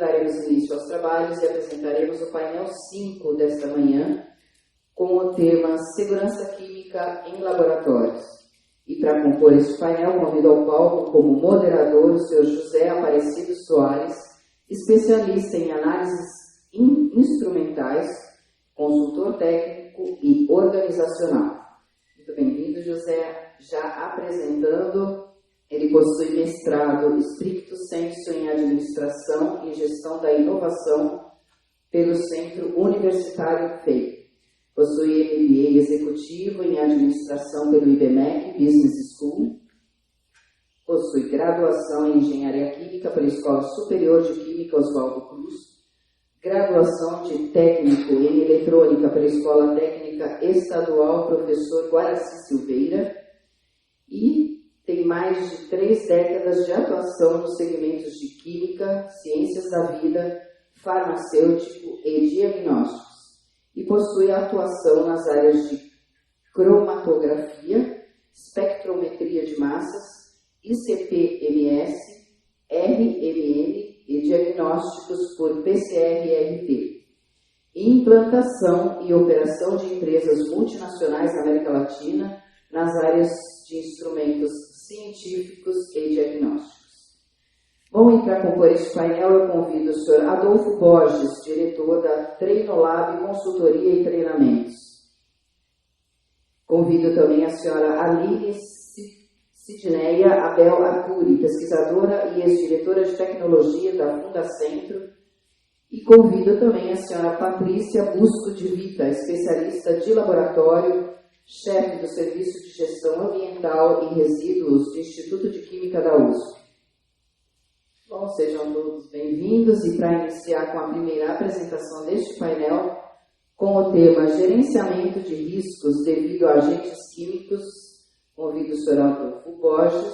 daremos início aos trabalhos e apresentaremos o painel 5 desta manhã, com o tema Segurança Química em Laboratórios. E para compor este painel, convido ao palco como moderador o Sr. José Aparecido Soares, especialista em análises instrumentais, consultor técnico e organizacional. Muito bem-vindo, José. Já apresentando, ele possui mestrado stricto sensu em Administração e Gestão da Inovação pelo Centro Universitário FEI. Possui MBA executivo em Administração pelo IBMEC Business School. Possui graduação em Engenharia Química pela Escola Superior de Química Oswaldo Cruz. Graduação de Técnico em Eletrônica pela Escola Técnica Estadual Professor Guaraci Silveira. E tem mais de 3 décadas de atuação nos segmentos de Química, Ciências da Vida, Farmacêutico e Diagnósticos. E possui atuação nas áreas de cromatografia, espectrometria de massas, ICP-MS, RMN e diagnósticos por PCR-RT. Implantação e operação de empresas multinacionais na América Latina nas áreas de instrumentos científicos e diagnósticos. Bom, e para compor este painel, eu convido o Sr. Adolfo Borges, diretor da Treinolab Consultoria e Treinamentos. Convido também a senhora Aline Sidneia Abel Arcuri, pesquisadora e ex-diretora de tecnologia da Fundacentro. E convido também a senhora Patrícia Busco de Vita, especialista de laboratório, chefe do Serviço de Gestão Ambiental e Resíduos do Instituto de Química da USP. Bom, sejam todos bem-vindos e para iniciar com a primeira apresentação deste painel, com o tema Gerenciamento de Riscos devido a agentes químicos, convido o Sr. Adolfo Borges,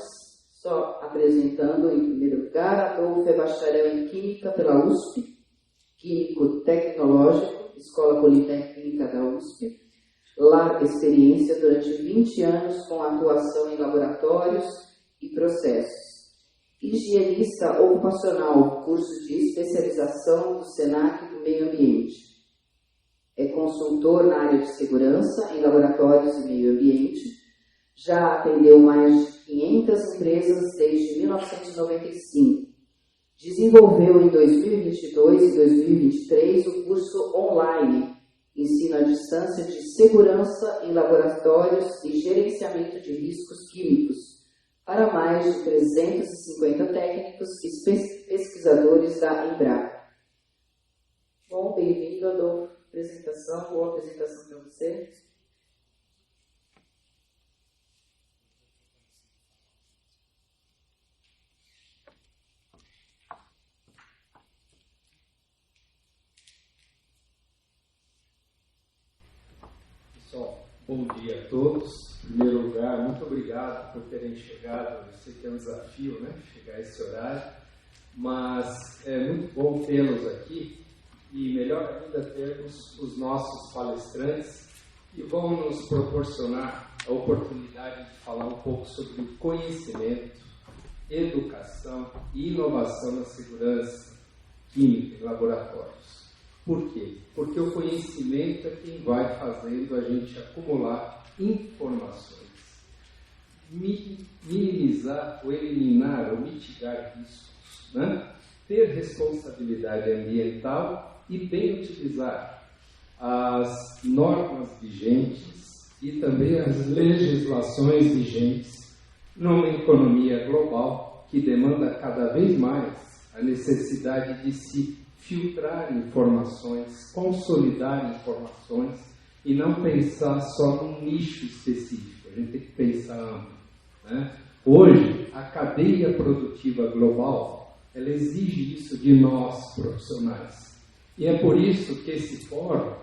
só apresentando em primeiro lugar. Adolfo é bacharel em Química pela USP, Químico Tecnológico, Escola Politécnica da USP, larga experiência durante 20 anos com atuação em laboratórios e processos. Higienista ocupacional, curso de especialização do SENAC do Meio Ambiente. É consultor na área de segurança em laboratórios e meio ambiente. Já atendeu mais de 500 empresas desde 1995. Desenvolveu em 2022 e 2023 o curso online Ensino à Distância de Segurança em Laboratórios e Gerenciamento de Riscos Químicos, para mais de 350 técnicos e pesquisadores da Embrapa. Bom, bem-vindo, Adolfo. Apresentação, boa apresentação para você. Pessoal, bom dia a todos. Em primeiro lugar, muito obrigado por terem chegado. Eu sei que é um desafio, né, chegar a esse horário, mas é muito bom tê-los aqui e melhor ainda termos os nossos palestrantes que vão nos proporcionar a oportunidade de falar um pouco sobre o conhecimento, educação e inovação na segurança química em laboratórios. Por quê? Porque o conhecimento é quem vai fazendo a gente acumular informações, minimizar ou eliminar ou mitigar riscos, né? Ter responsabilidade ambiental e bem utilizar as normas vigentes e também as legislações vigentes numa economia global que demanda cada vez mais a necessidade de se filtrar informações, consolidar informações e não pensar só num nicho específico. A gente tem que pensar amplo, né? Hoje, a cadeia produtiva global, ela exige isso de nós, profissionais. E é por isso que esse fórum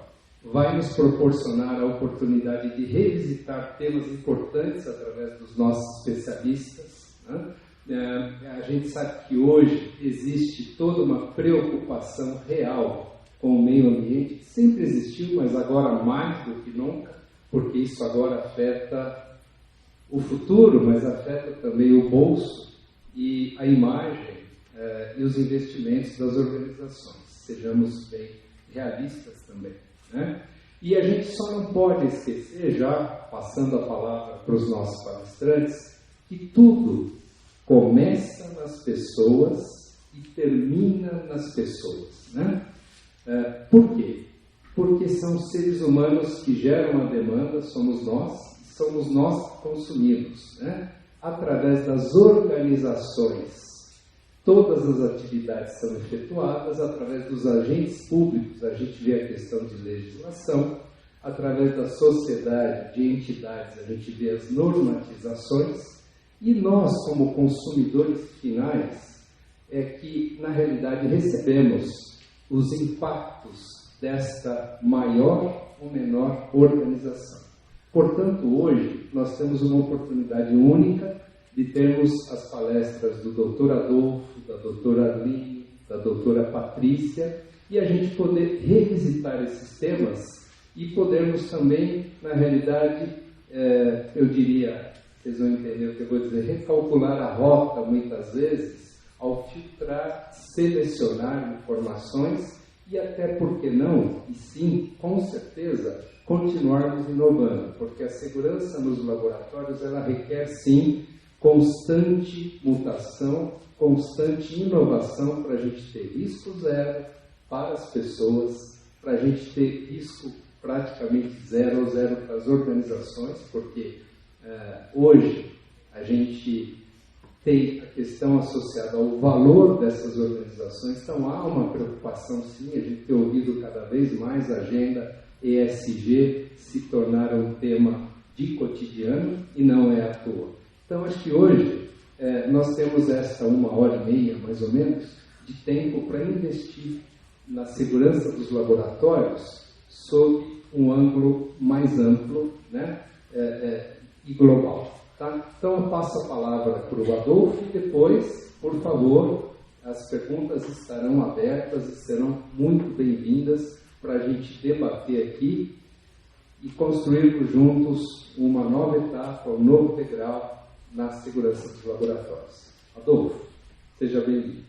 vai nos proporcionar a oportunidade de revisitar temas importantes através dos nossos especialistas, né? A gente sabe que hoje existe toda uma preocupação real com o meio ambiente, que sempre existiu, mas agora mais do que nunca, porque isso agora afeta o futuro, mas afeta também o bolso e a imagem e os investimentos das organizações. Sejamos bem realistas também, né? E a gente só não pode esquecer, já passando a palavra para os nossos palestrantes, que tudo começa nas pessoas e termina nas pessoas, né? Por quê? Porque são seres humanos que geram a demanda, somos nós que consumimos, né? Através das organizações. Todas as atividades são efetuadas através dos agentes públicos, a gente vê a questão de legislação, através da sociedade, de entidades, a gente vê as normatizações, e nós, como consumidores finais, é que, na realidade, recebemos os impactos desta maior ou menor organização. Portanto, hoje, nós temos uma oportunidade única de termos as palestras do Dr. Adolfo, da doutora Arline, da doutora Patrícia, e a gente poder revisitar esses temas e podermos também, na realidade, eu diria, vocês vão entender o que eu vou dizer, recalcular a rota, muitas vezes, ao filtrar, selecionar informações e até, por que não, e sim, com certeza, continuarmos inovando, porque a segurança nos laboratórios, ela requer, sim, constante mutação, constante inovação para a gente ter risco zero para as pessoas, para a gente ter risco praticamente zero ou zero para as organizações, porque hoje a gente tem a questão associada ao valor dessas organizações, então há uma preocupação sim, a gente tem ouvido cada vez mais a agenda ESG se tornar um tema de cotidiano e não é à toa. Então, acho que hoje nós temos essa 1h30, mais ou menos, de tempo para investir na segurança dos laboratórios sob um ângulo mais amplo, né, e global. Tá? Então, eu passo a palavra para o Adolfo e depois, por favor, as perguntas estarão abertas e serão muito bem-vindas para a gente debater aqui e construirmos juntos uma nova etapa, um novo degrau na segurança dos laboratórios. Adolfo, seja bem-vindo.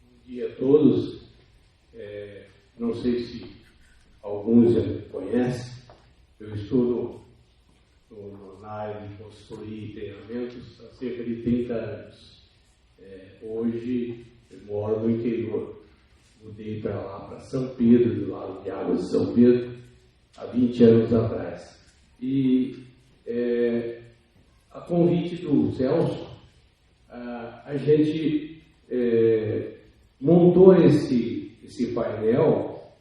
Bom dia a todos. Não sei se alguns já me conhecem. Eu estou na área de consultoria e treinamentos há cerca de 30 anos. Hoje eu moro no interior. Mudei para lá, para São Pedro, do lado de Águas de São Pedro, há 20 anos atrás. E a convite do Celso, a gente montou esse painel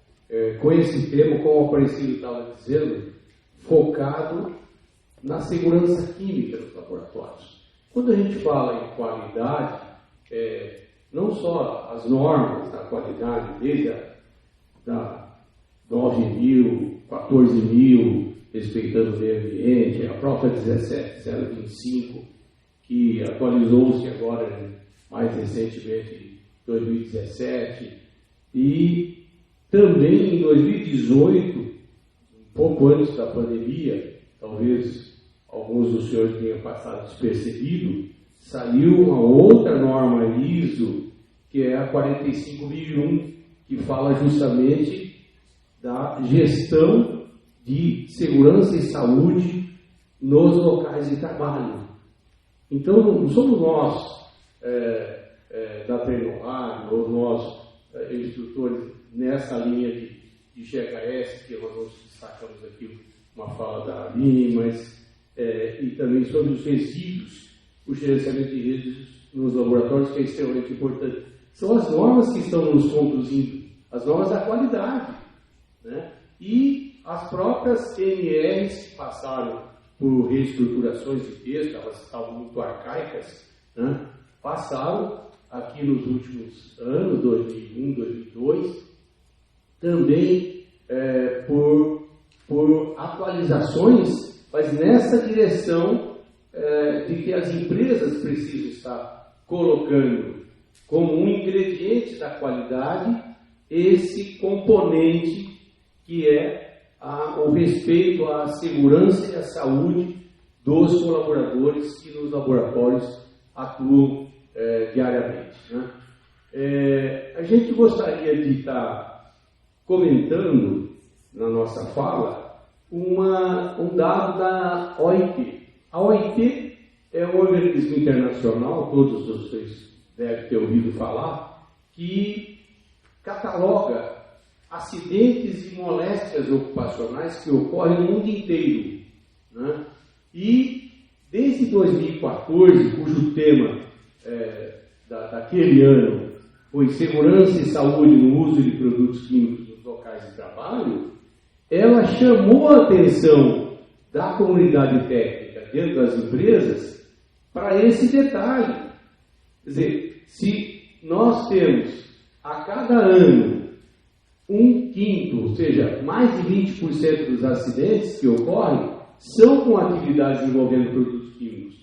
com esse tema, como o Aparecido estava dizendo, focado na segurança química dos laboratórios. Quando a gente fala em qualidade, não só as normas da qualidade, desde a 9.000, 14.000, respeitando o meio ambiente, a própria 17025, que atualizou-se agora, mais recentemente, em 2017, e também em 2018, um pouco antes da pandemia, talvez alguns dos senhores tenham passado despercebido, saiu uma outra norma ISO, que é a 45001, que fala justamente da gestão de segurança e saúde nos locais de trabalho. Então, não somos nós da Treinoar, ou nós instrutores nessa linha de GHS, que nós destacamos aqui uma fala da Aline, mas e também sobre os resíduos, o gerenciamento de resíduos nos laboratórios, que é extremamente importante. São as normas que estão nos conduzindo, as normas da qualidade, né? E as próprias NRs que passaram por reestruturações de texto, elas estavam muito arcaicas, né? Passaram aqui nos últimos anos, 2001, 2002, também por atualizações, mas nessa direção de que as empresas precisam estar colocando como um ingrediente da qualidade esse componente que é o respeito à segurança e à saúde dos colaboradores que nos laboratórios atuam diariamente, né? A gente gostaria de estar comentando na nossa fala um dado da OIT. A OIT é um organismo internacional, todos vocês devem ter ouvido falar, que cataloga acidentes e moléstias ocupacionais que ocorrem no mundo inteiro, né? E desde 2014, cujo tema daquele ano foi segurança e saúde no uso de produtos químicos nos locais de trabalho, ela chamou a atenção da comunidade técnica dentro das empresas para esse detalhe. Quer dizer, se nós temos a cada ano 1/5, ou seja, mais de 20% dos acidentes que ocorrem são com atividades envolvendo produtos químicos.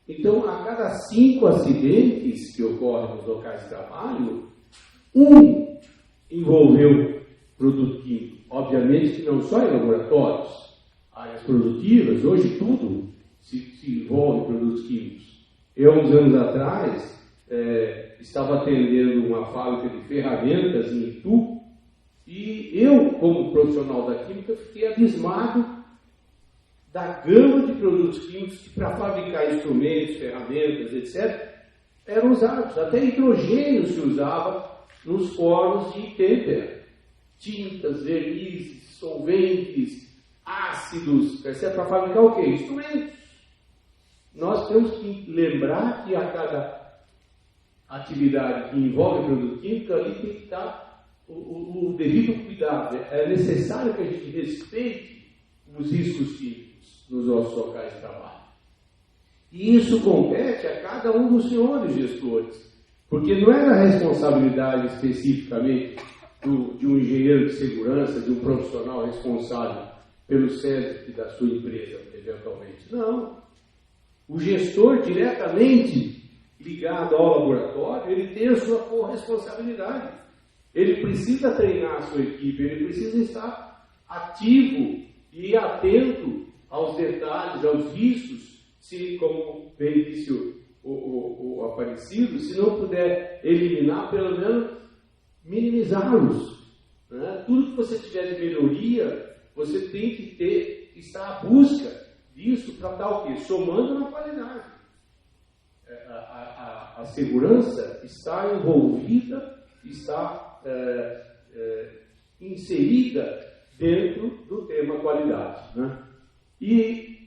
Então, a cada 5 acidentes que ocorrem nos locais de trabalho, 1 envolveu produto químico. Obviamente que não só em laboratórios, áreas produtivas, hoje tudo se envolve produtos químicos. Eu, uns anos atrás, estava atendendo uma fábrica de ferramentas em Itu, e eu, como profissional da química, fiquei abismado da gama de produtos químicos que, para fabricar instrumentos, ferramentas, etc., eram usados. Até hidrogênio se usava nos fornos de tempera. Tintas, vernizes, solventes, ácidos, etc., para fabricar o quê? Instrumentos. Nós temos que lembrar que a cada atividade que envolve produto químico, ali tem que estar o devido cuidado. É necessário que a gente respeite os riscos químicos nos nossos locais de trabalho. E isso compete a cada um dos senhores gestores, porque não é da responsabilidade especificamente de um engenheiro de segurança, de um profissional responsável pelo SESC da sua empresa, eventualmente. Não. O gestor diretamente ligado ao laboratório, ele tem a sua corresponsabilidade. Ele precisa treinar a sua equipe, ele precisa estar ativo e atento aos detalhes, aos riscos, se, como bem disse o Aparecido, se não puder eliminar, pelo menos minimizá-los, né? Tudo que você tiver de melhoria, você tem que estar à busca disso para estar o quê? Somando na qualidade. A segurança está envolvida, está inserida dentro do tema qualidade, né? E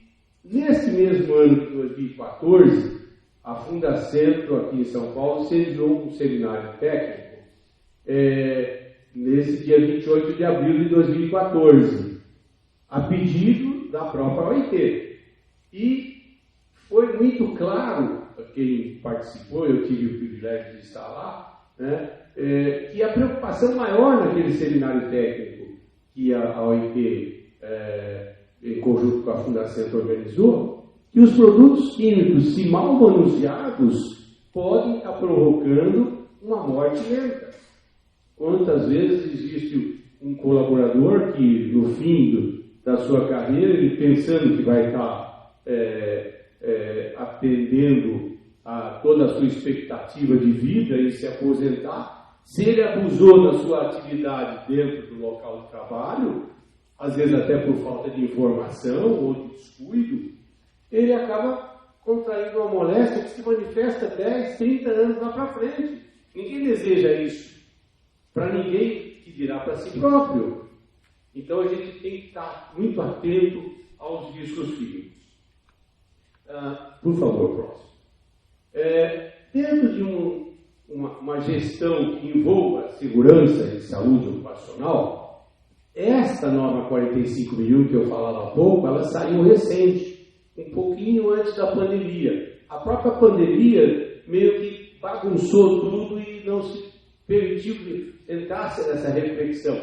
nesse mesmo ano de 2014, a Fundacentro, aqui em São Paulo, sediou um seminário técnico nesse dia 28 de abril de 2014, a pedido da própria OIT. E foi muito claro, para quem participou, eu tive o privilégio de estar lá, né, que a preocupação maior naquele seminário técnico que a OIT, em conjunto com a Fundacentro, organizou, que os produtos químicos, se mal manuseados, podem estar provocando uma morte lenta. Quantas vezes existe um colaborador que, no fim da sua carreira, ele pensando que vai estar atendendo a toda a sua expectativa de vida e se aposentar, se ele abusou da sua atividade dentro do local de trabalho, às vezes até por falta de informação ou de descuido, ele acaba contraindo uma moléstia que se manifesta 10, 30 anos lá para frente. Ninguém deseja isso. Para ninguém, que dirá para si próprio. Então a gente tem que estar muito atento aos riscos químicos. Por favor, próximo. Dentro de uma gestão que envolva segurança e saúde ocupacional, esta norma 45.000 que eu falava há pouco, ela saiu recente, um pouquinho antes da pandemia. A própria pandemia meio que bagunçou tudo e não se permitiu que entrasse nessa reflexão.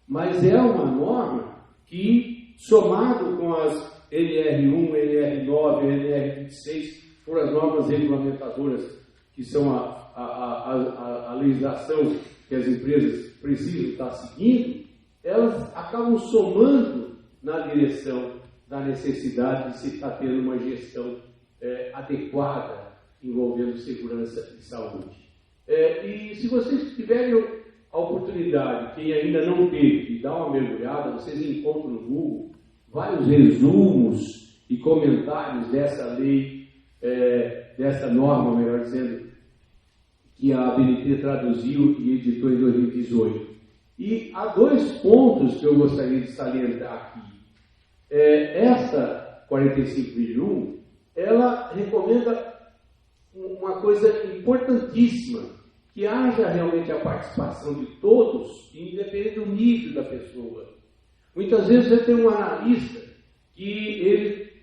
Mas é uma norma que, somado com as NR1, NR9, NR26, foram as normas regulamentadoras que são a legislação que as empresas precisam estar seguindo, elas acabam somando na direção da necessidade de se estar tendo uma gestão adequada envolvendo segurança e saúde. E se vocês tiverem a oportunidade, quem ainda não teve, de dar uma mergulhada, vocês encontram no Google vários resumos e comentários dessa lei, dessa norma, melhor dizendo, que a ABNT traduziu e editou em 2018. E há 2 pontos que eu gostaria de salientar aqui. Esta 45.1, ela recomenda uma coisa importantíssima, que haja realmente a participação de todos, independente do nível da pessoa. Muitas vezes você tem um analista que ele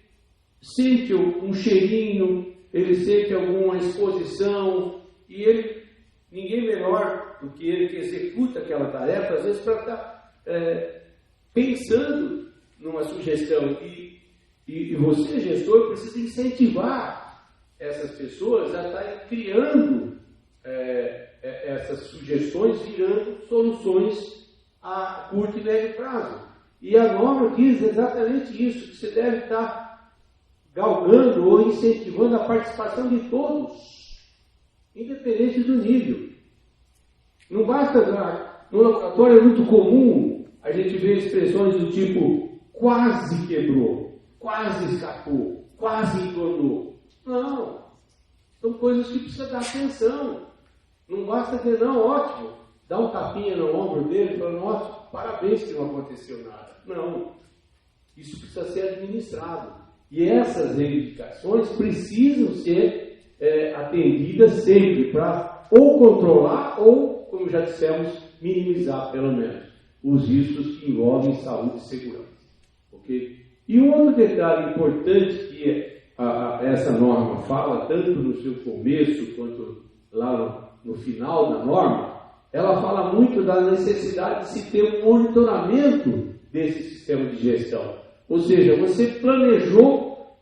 sente um cheirinho, ele sente alguma exposição, e ninguém melhor do que ele que executa aquela tarefa, às vezes para estar pensando numa sugestão. E você, gestor, precisa incentivar essas pessoas a estarem criando essas sugestões, virando soluções a curto e médio prazo. E a norma diz exatamente isso, que você deve estar galgando ou incentivando a participação de todos, independente do nível. Não basta, no laboratório é muito comum a gente ver expressões do tipo quase quebrou, quase escapou, quase entornou. Não, são coisas que precisa dar atenção. Não basta dizer, não, ótimo, dá um tapinha no ombro dele e fala, nossa, parabéns que não aconteceu nada. Não, isso precisa ser administrado. E essas reivindicações precisam ser atendidas sempre para ou controlar ou, como já dissemos, minimizar, pelo menos, os riscos que envolvem saúde e segurança. Okay? E um outro detalhe importante que essa norma fala, tanto no seu começo quanto lá no final da norma, ela fala muito da necessidade de se ter um monitoramento desse sistema de gestão. Ou seja, você planejou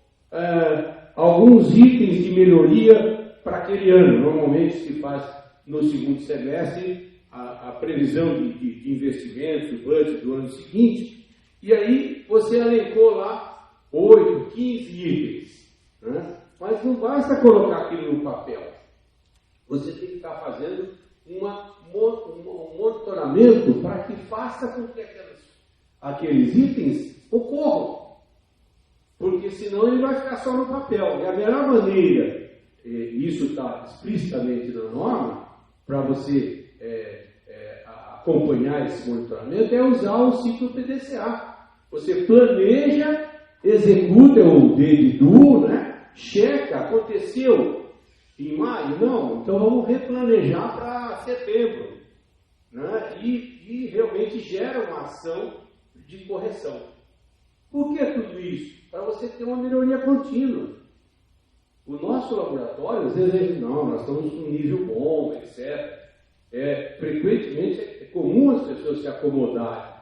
alguns itens de melhoria para aquele ano. Normalmente se faz no segundo semestre a previsão de investimentos, o budget do ano seguinte, e aí você elencou lá 8, 15 itens. Né? Mas não basta colocar aquilo no papel. Você tem que estar fazendo um monitoramento para que faça com que aqueles itens ocorram. Porque senão ele vai ficar só no papel. E a melhor maneira, isso está explicitamente na norma, para você acompanhar esse monitoramento, é usar o ciclo PDCA. Você planeja, executa o DDDU, né? Checa, aconteceu em maio? Não, então vamos replanejar para setembro. Né? E realmente gera uma ação de correção. Por que tudo isso? Para você ter uma melhoria contínua. O nosso laboratório, às vezes, não, nós estamos num nível bom, etc. Frequentemente é comum as pessoas se acomodarem,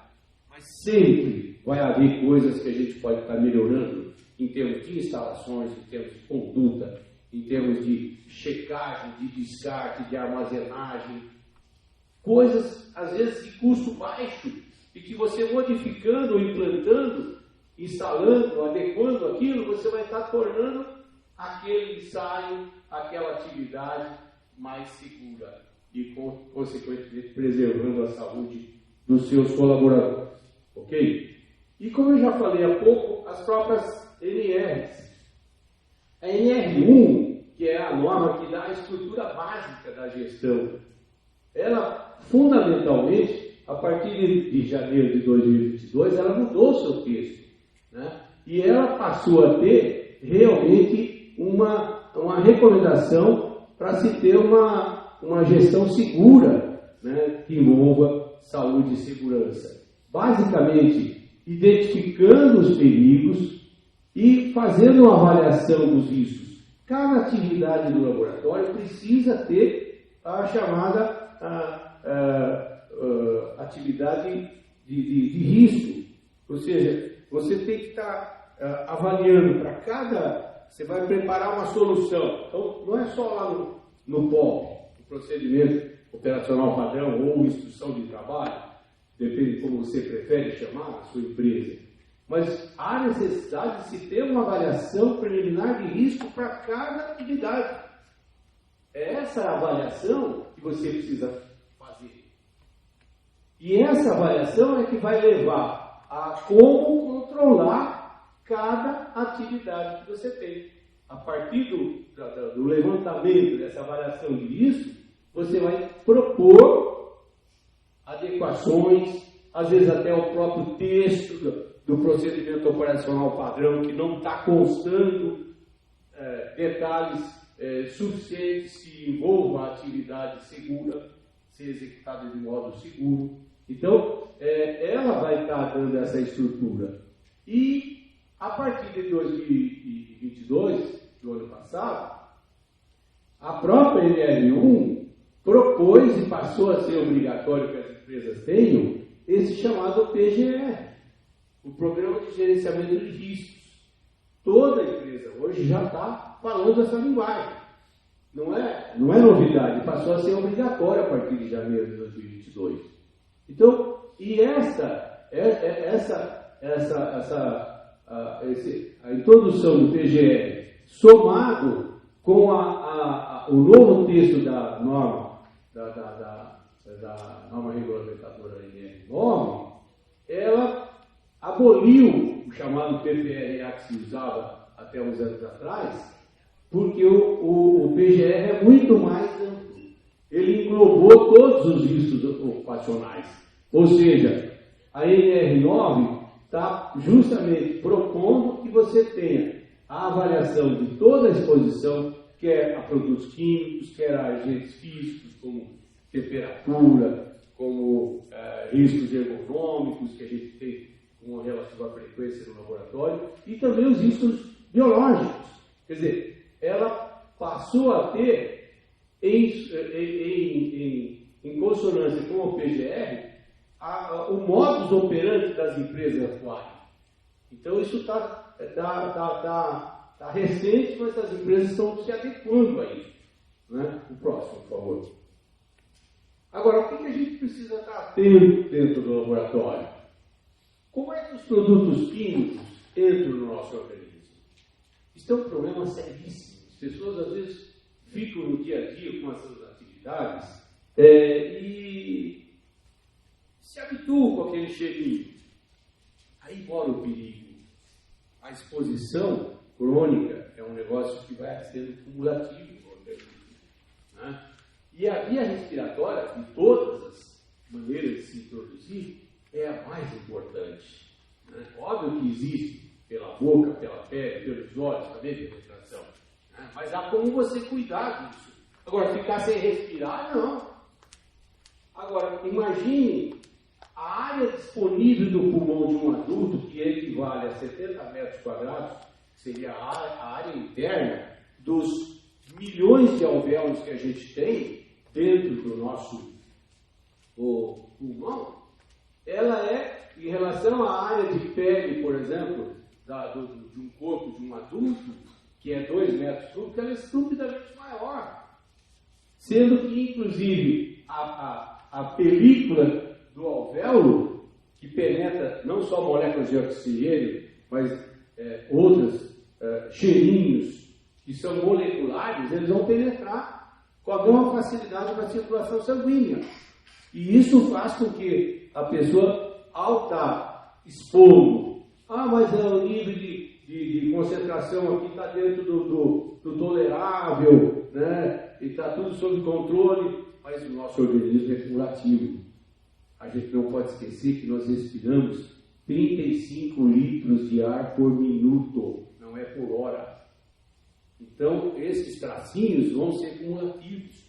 mas sempre vai haver coisas que a gente pode estar melhorando em termos de instalações, em termos de conduta, em termos de checagem, de descarte, de armazenagem. Coisas, às vezes, de custo baixo e que você modificando, implantando, instalando, adequando aquilo, você vai estar tornando aquele ensaio, aquela atividade mais segura e, consequentemente, preservando a saúde dos seus colaboradores. Ok? E como eu já falei há pouco, as próprias NRs. A NR1, que é a norma que dá a estrutura básica da gestão, ela, fundamentalmente, a partir de janeiro de 2022, ela mudou o seu texto. Né? E ela passou a ter realmente uma recomendação para se ter uma gestão segura, né, que envolva saúde e segurança. Basicamente, identificando os perigos e fazendo uma avaliação dos riscos. Cada atividade do laboratório precisa ter a chamada atividade de risco. Ou seja, você tem que estar avaliando para cada... Você vai preparar uma solução. Então, não é só lá no POP, no procedimento operacional padrão ou instrução de trabalho, depende de como você prefere chamar a sua empresa. Mas há necessidade de se ter uma avaliação preliminar de risco para cada atividade. É essa avaliação que você precisa fazer. E essa avaliação é que vai levar a como controlar cada atividade que você tem. A partir do levantamento dessa avaliação de risco, você vai propor adequações, às vezes até o próprio texto do procedimento operacional padrão, que não está constando detalhes suficientes que envolvam a atividade segura, ser executada de modo seguro. Então, ela vai estar dando essa estrutura. E, a partir de 2022, do ano passado, a própria NR1 propôs e passou a ser obrigatório que as empresas tenham esse chamado PGR, o Programa de Gerenciamento de Riscos. Toda empresa hoje já está falando essa linguagem. Não é novidade, passou a ser obrigatório a partir de janeiro de 2022. Então, e a introdução do PGR, somado com o novo texto da norma, da norma regulamentadora NR9, ela aboliu o chamado PPRA que se usava até uns anos atrás, porque o PGR é muito mais amplo. Ele englobou todos os riscos ocupacionais. Ou seja, a NR9 está justamente propondo que você tenha a avaliação de toda a exposição, quer a produtos químicos, quer a agentes físicos, como temperatura, como riscos ergonômicos que a gente tem com relativa frequência no laboratório, e também os riscos biológicos. Quer dizer, ela passou a ter, em consonância com o PGR, o modus operandi das empresas atuais. Então, isso está recente, mas as empresas estão se adequando a isso. Né? O próximo, por favor. Agora, o que a gente precisa estar atento dentro do laboratório? Como é que os produtos químicos entram no nosso organismo? Isso é um problema seríssimo. As pessoas, às vezes, ficam no dia a dia com essas atividades e se habituam com aquele cheirinho. Aí mora o perigo. A exposição crônica é um negócio que vai sendo cumulativo no organismo. Né? E a via respiratória, de todas as maneiras de se introduzir, é a mais importante. Né? Óbvio que existe pela boca, pela pele, pelos olhos, também penetração. Né? Mas há como você cuidar disso. Agora, ficar sem respirar, não. Agora, imagine a área disponível do pulmão de um adulto, que equivale a 70 metros quadrados, que seria a área interna dos milhões de alvéolos que a gente tem dentro do nosso pulmão. Ela é, em relação à área de pele, por exemplo, de um corpo de um adulto, que é 2 metros cúbicos, ela é estupidamente maior. Sendo que, inclusive, a película do alvéolo, que penetra não só moléculas de oxigênio, mas outros cheirinhos que são moleculares, eles vão penetrar com a mesma facilidade na circulação sanguínea. E isso faz com que a pessoa, ao estar expondo, mas o nível de concentração aqui está dentro do tolerável, né? E está tudo sob controle, mas o nosso organismo é cumulativo. A gente não pode esquecer que nós respiramos 35 litros de ar por minuto, não é por hora. Então, esses tracinhos vão ser cumulativos.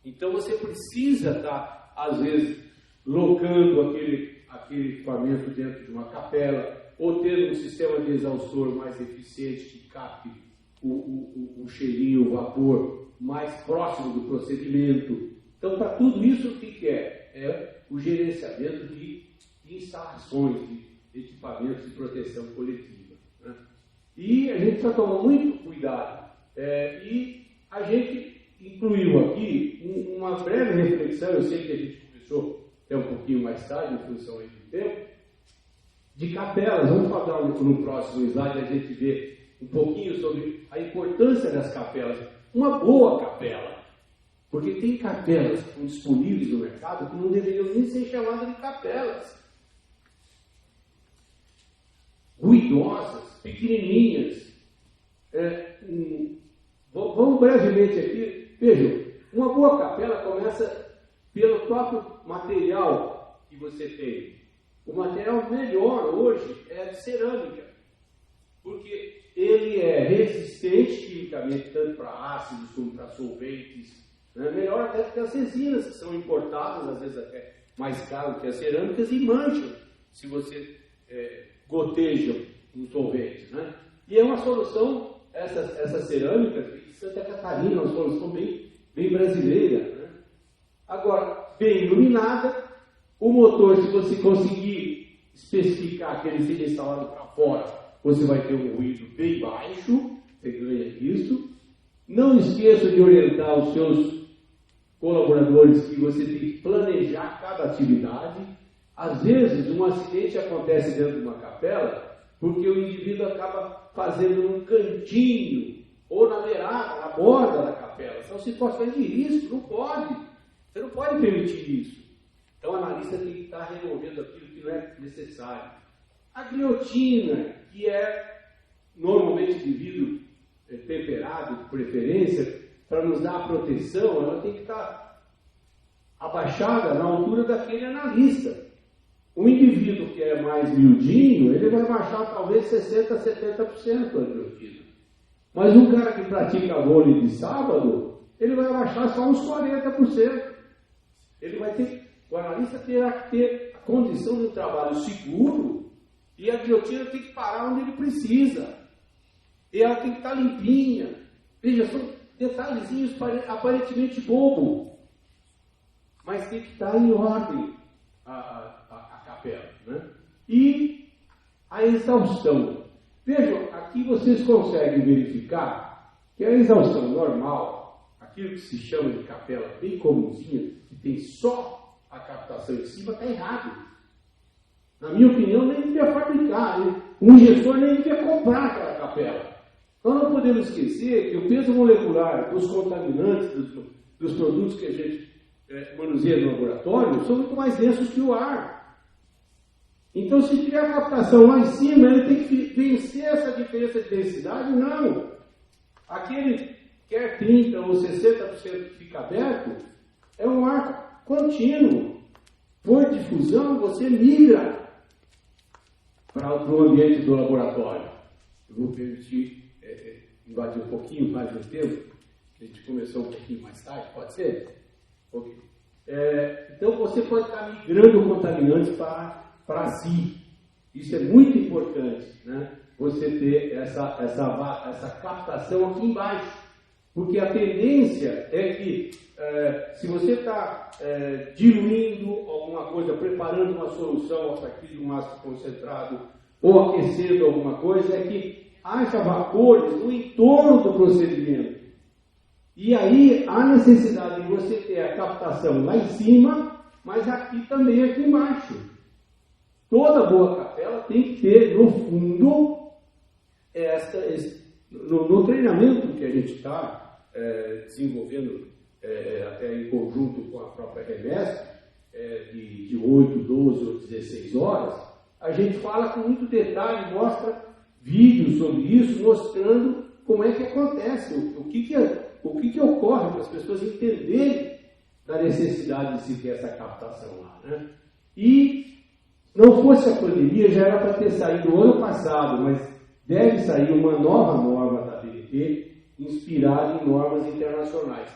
Então, você precisa estar, às vezes, locando aquele equipamento dentro de uma capela, ou tendo um sistema de exaustor mais eficiente que capte o cheirinho, o vapor mais próximo do procedimento. Então, para tudo isso, o que é? É o gerenciamento de instalações, de equipamentos de proteção coletiva. Né? E a gente precisa tomar muito cuidado. E a gente incluiu aqui uma breve reflexão. Eu sei que a gente começou até um pouquinho mais tarde, em função aí do tempo, de capelas. Vamos falar no próximo slide, a gente vê um pouquinho sobre a importância das capelas. Uma boa capela, porque tem capelas que estão disponíveis no mercado que não deveriam nem ser chamadas de capelas. Ruidosas, pequenininhas. Vamos brevemente aqui. Vejam, uma boa capela começa pelo próprio material que você tem. O material melhor hoje é de cerâmica, porque ele é resistente quimicamente, tanto para ácidos como para solventes. Melhor até que as resinas, que são importadas, às vezes até mais caro que as cerâmicas, e mancham se você goteja um solvente. E é uma solução, essa cerâmica de Santa Catarina, uma solução bem brasileira. Agora, bem iluminada, o motor, se você conseguir especificar que ele seja instalado para fora, você vai ter um ruído bem baixo, você ganha isso. Não esqueça de orientar os seus colaboradores que você tem que planejar cada atividade. Às vezes, um acidente acontece dentro de uma capela porque o indivíduo acaba fazendo num cantinho ou na beirada, na borda da capela. São situações de risco, não pode. Você não pode permitir isso. Então, o analista tem que estar removendo aquilo que não é necessário. A guilhotina, que é normalmente de vidro temperado, de preferência, para nos dar a proteção, ela tem que estar abaixada na altura daquele analista. O indivíduo que é mais miudinho, ele vai baixar talvez 60% a 70% a guilhotina. Mas um cara que pratica vôlei de sábado, ele vai baixar só uns 40%. Ele vai ter, o analista terá que ter a condição de um trabalho seguro, e a guilhotina tem que parar onde ele precisa. E ela tem que estar limpinha. Veja, são detalhezinhos aparentemente bobo, mas tem que estar em ordem a capela. E a exaustão. Vejam, aqui vocês conseguem verificar que a exaustão normal, aquilo que se chama de capela bem comumzinha, que tem só a captação em cima, está errado. Na minha opinião, nem devia fabricar, um gestor nem devia comprar aquela capela. Nós não podemos esquecer que o peso molecular dos contaminantes, dos produtos que a gente manuseia no laboratório, são muito mais densos que o ar. Então, se tiver a captação lá em cima, ele tem que vencer essa diferença de densidade? Não. Aquele quer 30% ou 60% que fica aberto, é um ar contínuo. Por difusão, você migra para o ambiente do laboratório. Eu vou permitir invadir um pouquinho mais do tempo, a gente começou um pouquinho mais tarde, pode ser? Okay. Então você pode estar migrando contaminantes para si. Isso é muito importante, você ter essa captação aqui embaixo, porque a tendência é que se você está diluindo alguma coisa, preparando uma solução a partir de um ácido concentrado ou aquecendo alguma coisa, é que haja vapores no entorno do procedimento. E aí há necessidade de você ter a captação lá em cima, mas aqui também, aqui embaixo. Toda boa capela tem que ter, no fundo, no treinamento que a gente está desenvolvendo, até em conjunto com a própria remessa, de 8, 12 ou 16 horas, a gente fala com muito detalhe, mostra vídeos sobre isso, mostrando como é que acontece, o que ocorre, para as pessoas entenderem da necessidade de se ter essa captação lá. E não fosse a pandemia, já era para ter saído no ano passado, mas deve sair uma nova norma da BNT, inspirada em normas internacionais.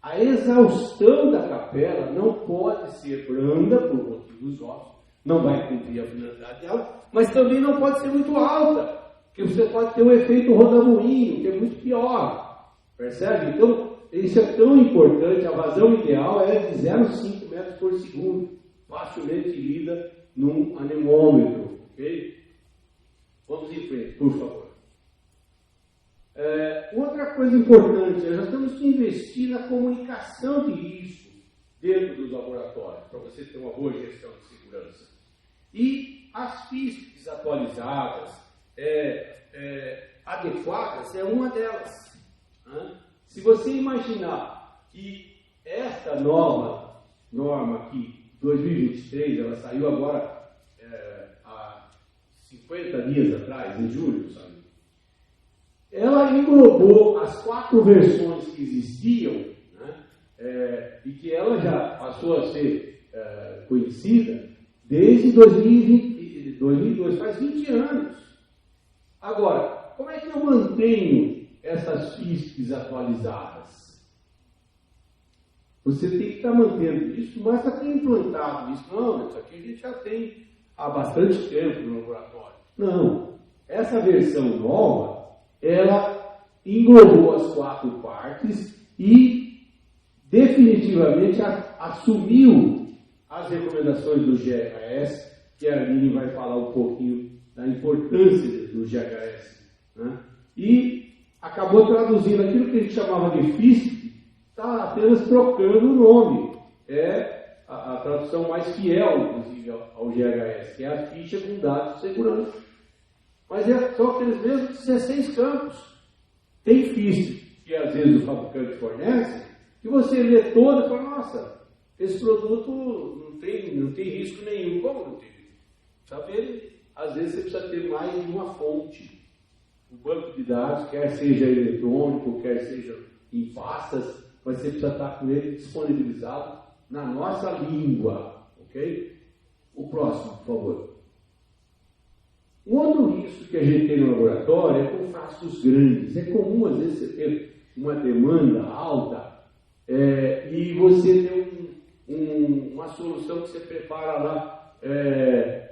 A exaustão da capela não pode ser branda, por motivos óbvios, não vai cumprir a finalidade dela, mas também não pode ser muito alta, porque você pode ter um efeito rodamuinho, que é muito pior. Percebe? Então, isso é tão importante. A vazão ideal é de 0,5 metros por segundo, facilmente lida num anemômetro. Ok? Vamos em frente, por favor. Outra coisa importante, nós temos que investir na comunicação de risco dentro dos laboratórios, para você ter uma boa gestão de segurança. E as FISPs atualizadas, adequadas, é uma delas. Né? Se você imaginar que esta norma aqui, 2023, ela saiu agora há 50 dias atrás, em julho, sabe? Ela englobou as 4 versões que existiam, né? E que ela já passou a ser conhecida desde 2002, faz 20 anos. Agora, como é que eu mantenho essas FISPs atualizadas? Você tem que estar mantendo isso, mas está tem implantado isso. Não, isso aqui a gente já tem há bastante tempo no laboratório. Não, essa versão nova, ela englobou as 4 partes e definitivamente assumiu as recomendações do GHS, que a Aline vai falar um pouquinho da importância do GHS, né? E acabou traduzindo aquilo que a gente chamava de FISP, está apenas trocando o nome. É a tradução mais fiel, inclusive, ao GHS, que é a ficha com dados de segurança. Mas são aqueles mesmos 16 campos. Tem FISP, que às vezes o fabricante fornece, que você lê todo e fala, nossa, esse produto não tem risco nenhum. Como não tem risco? Sabe, às vezes você precisa ter mais de uma fonte. O banco de dados, quer seja eletrônico, quer seja em pastas, mas você precisa estar com ele disponibilizado na nossa língua, ok? O próximo, por favor. Um outro risco que a gente tem no laboratório é com frascos grandes. É comum, às vezes, você ter uma demanda alta e você ter uma solução que você prepara lá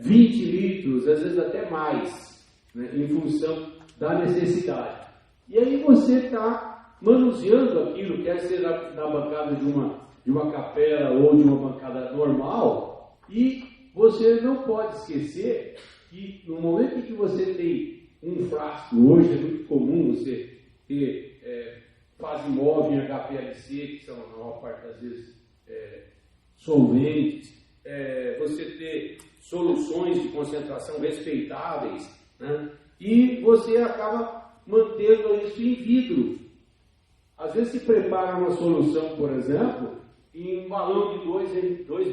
20 litros, às vezes até mais, né, em função da necessidade. E aí você está manuseando aquilo, quer ser na bancada de uma capela ou de uma bancada normal, e você não pode esquecer que no momento em que você tem um frasco, hoje é muito comum você ter fase móvel em HPLC, que são a maior parte das vezes solventes, você ter soluções de concentração respeitáveis, né? E você acaba mantendo isso em vidro. Às vezes se prepara uma solução, por exemplo, em um balão de 2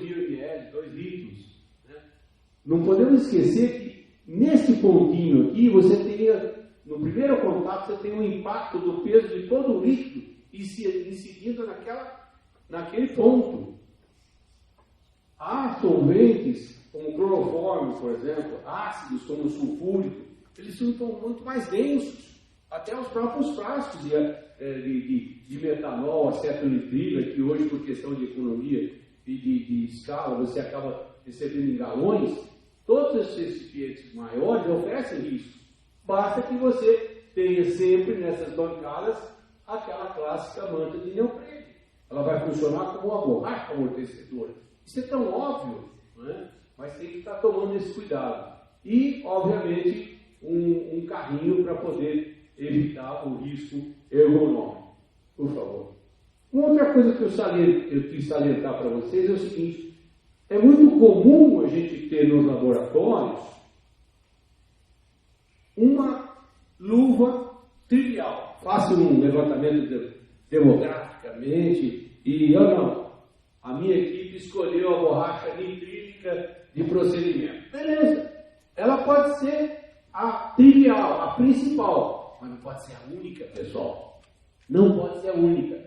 mil ml, 2 litros. Né? Não podemos esquecer que nesse pontinho aqui, você teria, no primeiro contato, você tem um impacto do peso de todo o líquido incidindo naquele ponto. Há solventes, como cloroforme, por exemplo, ácidos como o sulfúrico, eles são muito mais densos. Até os próprios frascos de metanol, acetonitrilo, que hoje, por questão de economia e de escala, você acaba recebendo em galões, todos esses recipientes maiores oferecem risco. Basta que você tenha sempre nessas bancadas aquela clássica manta de neoprene. Ela vai funcionar como uma borracha amortecedora. Isso é tão óbvio, né? Mas tem que estar tomando esse cuidado. E, obviamente, um carrinho para poder evitar o risco ergonômico. Por favor. Uma outra coisa que eu quis salientar para vocês é o seguinte: é muito comum a gente ter nos laboratórios uma luva trivial. Faça um levantamento demograficamente e a minha equipe escolheu a borracha nitrílica de procedimento. Beleza. Ela pode ser a trivial, a principal, mas não pode ser a única, pessoal. Não pode ser a única.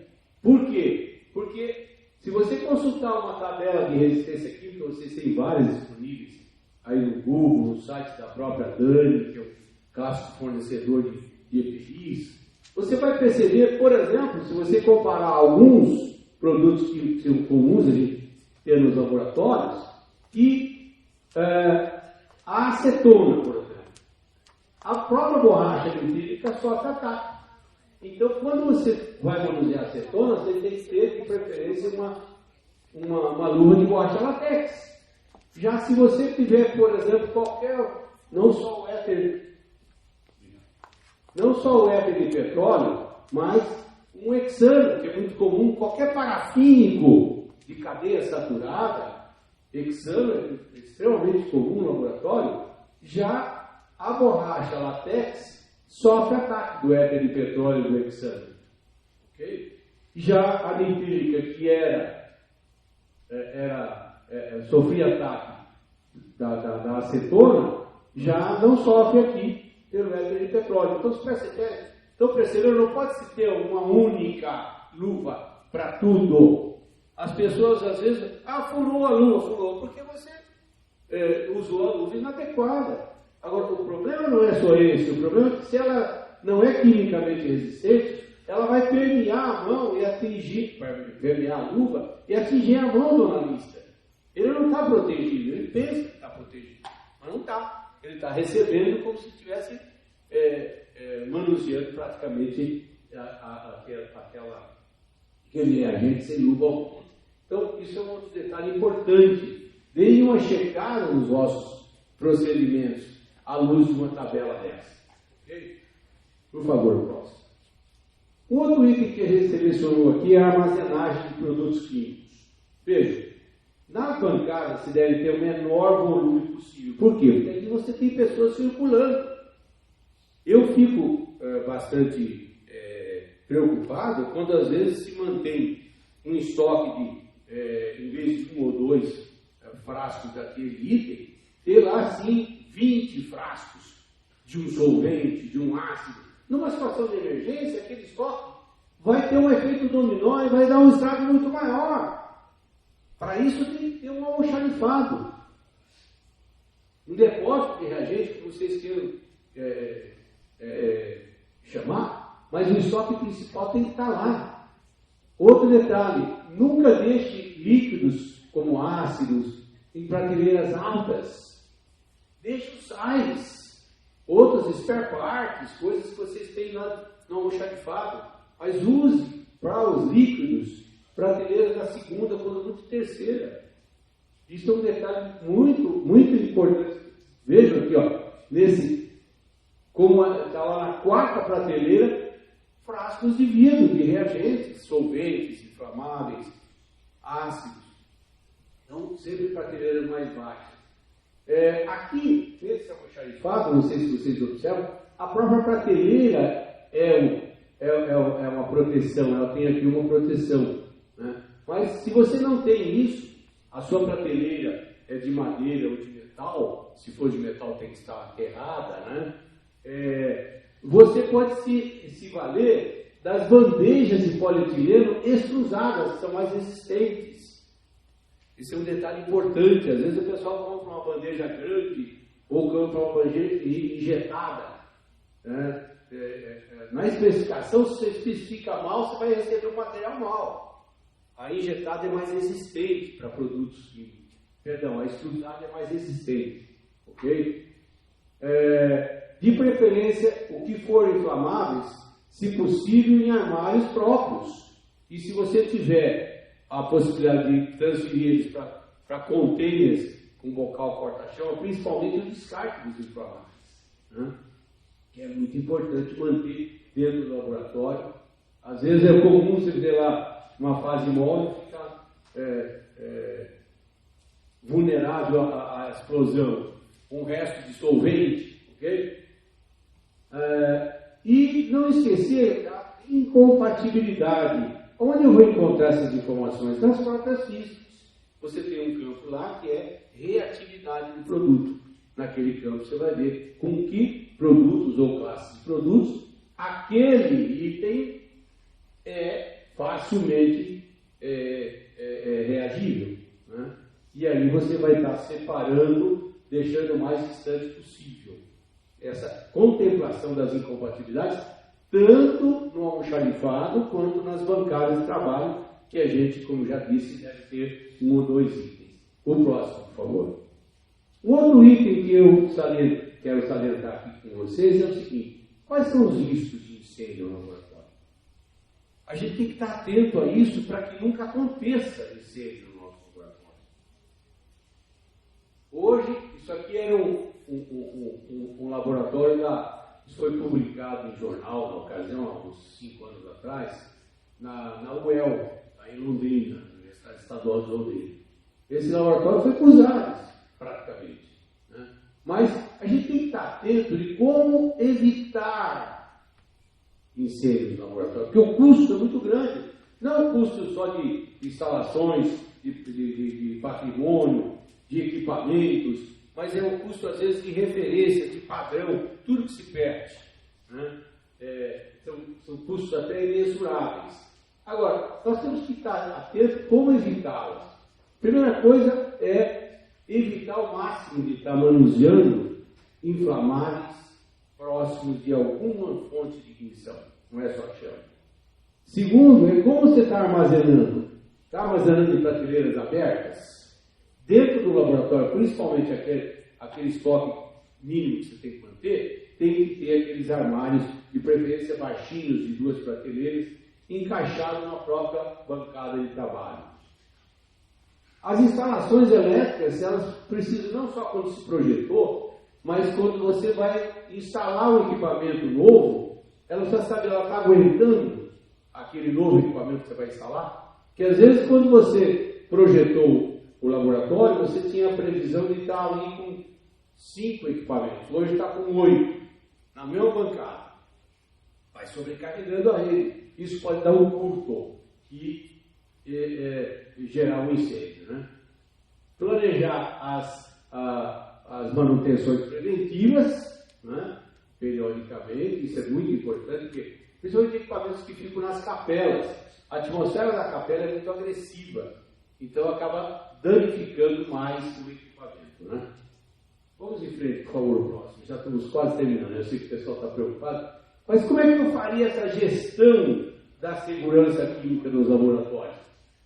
Por quê? Porque se você consultar uma tabela de resistência química, vocês têm várias disponíveis aí no Google, no site da própria Dani, que é o clássico fornecedor de EPIs, você vai perceber, por exemplo, se você comparar alguns produtos que são comuns a gente ter nos laboratórios, que a acetona, por exemplo, a própria borracha nitrílica sofre ataque. Então, quando você vai manusear acetona, você tem que ter, de preferência, uma luva de borracha látex. Já se você tiver, por exemplo, não só o éter de petróleo, mas um hexano, que é muito comum, qualquer parafínico de cadeia saturada, hexano é extremamente comum no laboratório, já a borracha látex sofre ataque do éter de petróleo do hexano. Okay? Já a nitílica, que sofria ataque da acetona, já não sofre aqui pelo éter de petróleo. Então, estão percebendo, não pode se ter uma única luva para tudo. As pessoas, às vezes, furou a luva, furou, porque você usou a luva inadequada. Agora, o problema não é só esse, o problema é que se ela não é quimicamente resistente, ela vai permear a mão e permear a luva e atingir a mão do analista. Ele não está protegido, ele pensa que está protegido, mas não está. Ele está recebendo como se estivesse manuseando praticamente aquele reagente sem luva alguma. Então, isso é um outro detalhe importante. Deem uma checada nos vossos procedimentos à luz de uma tabela dessa. Okay? Por favor, próximo. O outro item que a gente selecionou aqui é a armazenagem de produtos químicos. Veja, na bancada se deve ter o menor volume possível. Por quê? Porque aqui você tem pessoas circulando. Eu fico bastante preocupado quando às vezes se mantém um estoque de, em vez de 1 ou 2 frascos daquele item, ter lá assim 20 frascos de um solvente, de um ácido. Numa situação de emergência, aquele estoque vai ter um efeito dominó e vai dar um estrago muito maior. Para isso tem que ter um almoxarifado. Um depósito de reagente que vocês queiram chamar, mas o estoque principal tem que estar lá. Outro detalhe, nunca deixe líquidos como ácidos em prateleiras altas. Deixe os sais, outras spare parts, coisas que vocês têm lá no almoxarifado, mas use para os líquidos prateleiras da segunda, quando muito terceira. Isso é um detalhe muito, muito importante. Vejam aqui, como está lá na quarta prateleira, frascos de vidro, de reagentes, solventes, inflamáveis, ácidos. Então, sempre prateleiras mais baixas. Aqui, nesse almoxarifado, não sei se vocês observam, a própria prateleira é uma proteção, ela tem aqui uma proteção. Né? Mas se você não tem isso, a sua prateleira é de madeira ou de metal, se for de metal tem que estar errada, né? Você pode se valer das bandejas de polietileno extrusadas, que são mais resistentes. Esse é um detalhe importante. Às vezes o pessoal compra uma bandeja grande ou compra uma bandeja injetada. Né? Na especificação, se você especifica mal, você vai receber um material mal. A injetada é mais resistente para produtos químicos. Perdão, a extrusada é mais resistente. Ok? De preferência, o que for inflamáveis, se possível, em armários próprios. E se você tiver a possibilidade de transferir eles para containers com bocal corta-chão, principalmente o descarte dos inflamáveis. Né? Que é muito importante manter dentro do laboratório. Às vezes é comum você ver lá uma fase móvel e ficar vulnerável à explosão, um resto de solvente, ok? E não esquecer a incompatibilidade. Onde eu vou encontrar essas informações? Nas próprias físicas. Você tem um campo lá que é reatividade do produto. Naquele campo você vai ver com que produtos ou classes de produtos aquele item é facilmente reagível. Né? E aí você vai estar separando, deixando o mais distante possível. Essa contemplação das incompatibilidades, tanto no almoxarifado quanto nas bancadas de trabalho, que a gente, como já disse, deve ter 1 ou 2 itens. O próximo, por favor. O outro item que eu quero salientar aqui com vocês é o seguinte: quais são os riscos de incêndio no laboratório? A gente tem que estar atento a isso para que nunca aconteça incêndio no nosso laboratório. Hoje, isso aqui era um laboratório isso foi publicado em jornal, na ocasião, há uns 5 anos atrás, na UEL, em Londrina, na Universidade Estadual de Londrina. Esse laboratório foi para os ares, praticamente. Né? Mas a gente tem que estar atento de como evitar incêndios no laboratório, porque o custo é muito grande. Não é o custo só de instalações, de patrimônio, de equipamentos, mas é o custo, às vezes, de referência, de padrão, tudo que se perde. Né? São custos até imensuráveis. Agora, nós temos que estar atentos como evitá-los. Primeira coisa é evitar ao máximo de estar manuseando inflamáveis próximos de alguma fonte de ignição, não é só chama. Segundo, é como você está armazenando. Está armazenando em prateleiras abertas? Dentro do laboratório, principalmente aquele estoque mínimo que você tem que manter, tem que ter aqueles armários, de preferência baixinhos, de 2 prateleiras, encaixados na própria bancada de trabalho. As instalações elétricas, elas precisam não só quando se projetou, mas quando você vai instalar um equipamento novo, ela precisa saber, ela está aguentando aquele novo equipamento que você vai instalar? Porque às vezes quando você projetou o laboratório, você tinha a previsão de estar ali com 5 equipamentos. Hoje está com 8, na mesma bancada. Vai sobrecarregando a rede. Isso pode dar um curto e gerar um incêndio. Né? Planejar as manutenções preventivas, né? Periodicamente, isso é muito importante, porque, principalmente equipamentos que ficam nas capelas. A atmosfera da capela é muito agressiva, então acaba danificando mais o equipamento. Né? Vamos em frente, por favor, o próximo. Já estamos quase terminando, eu sei que o pessoal está preocupado. Mas como é que eu faria essa gestão da segurança química nos laboratórios?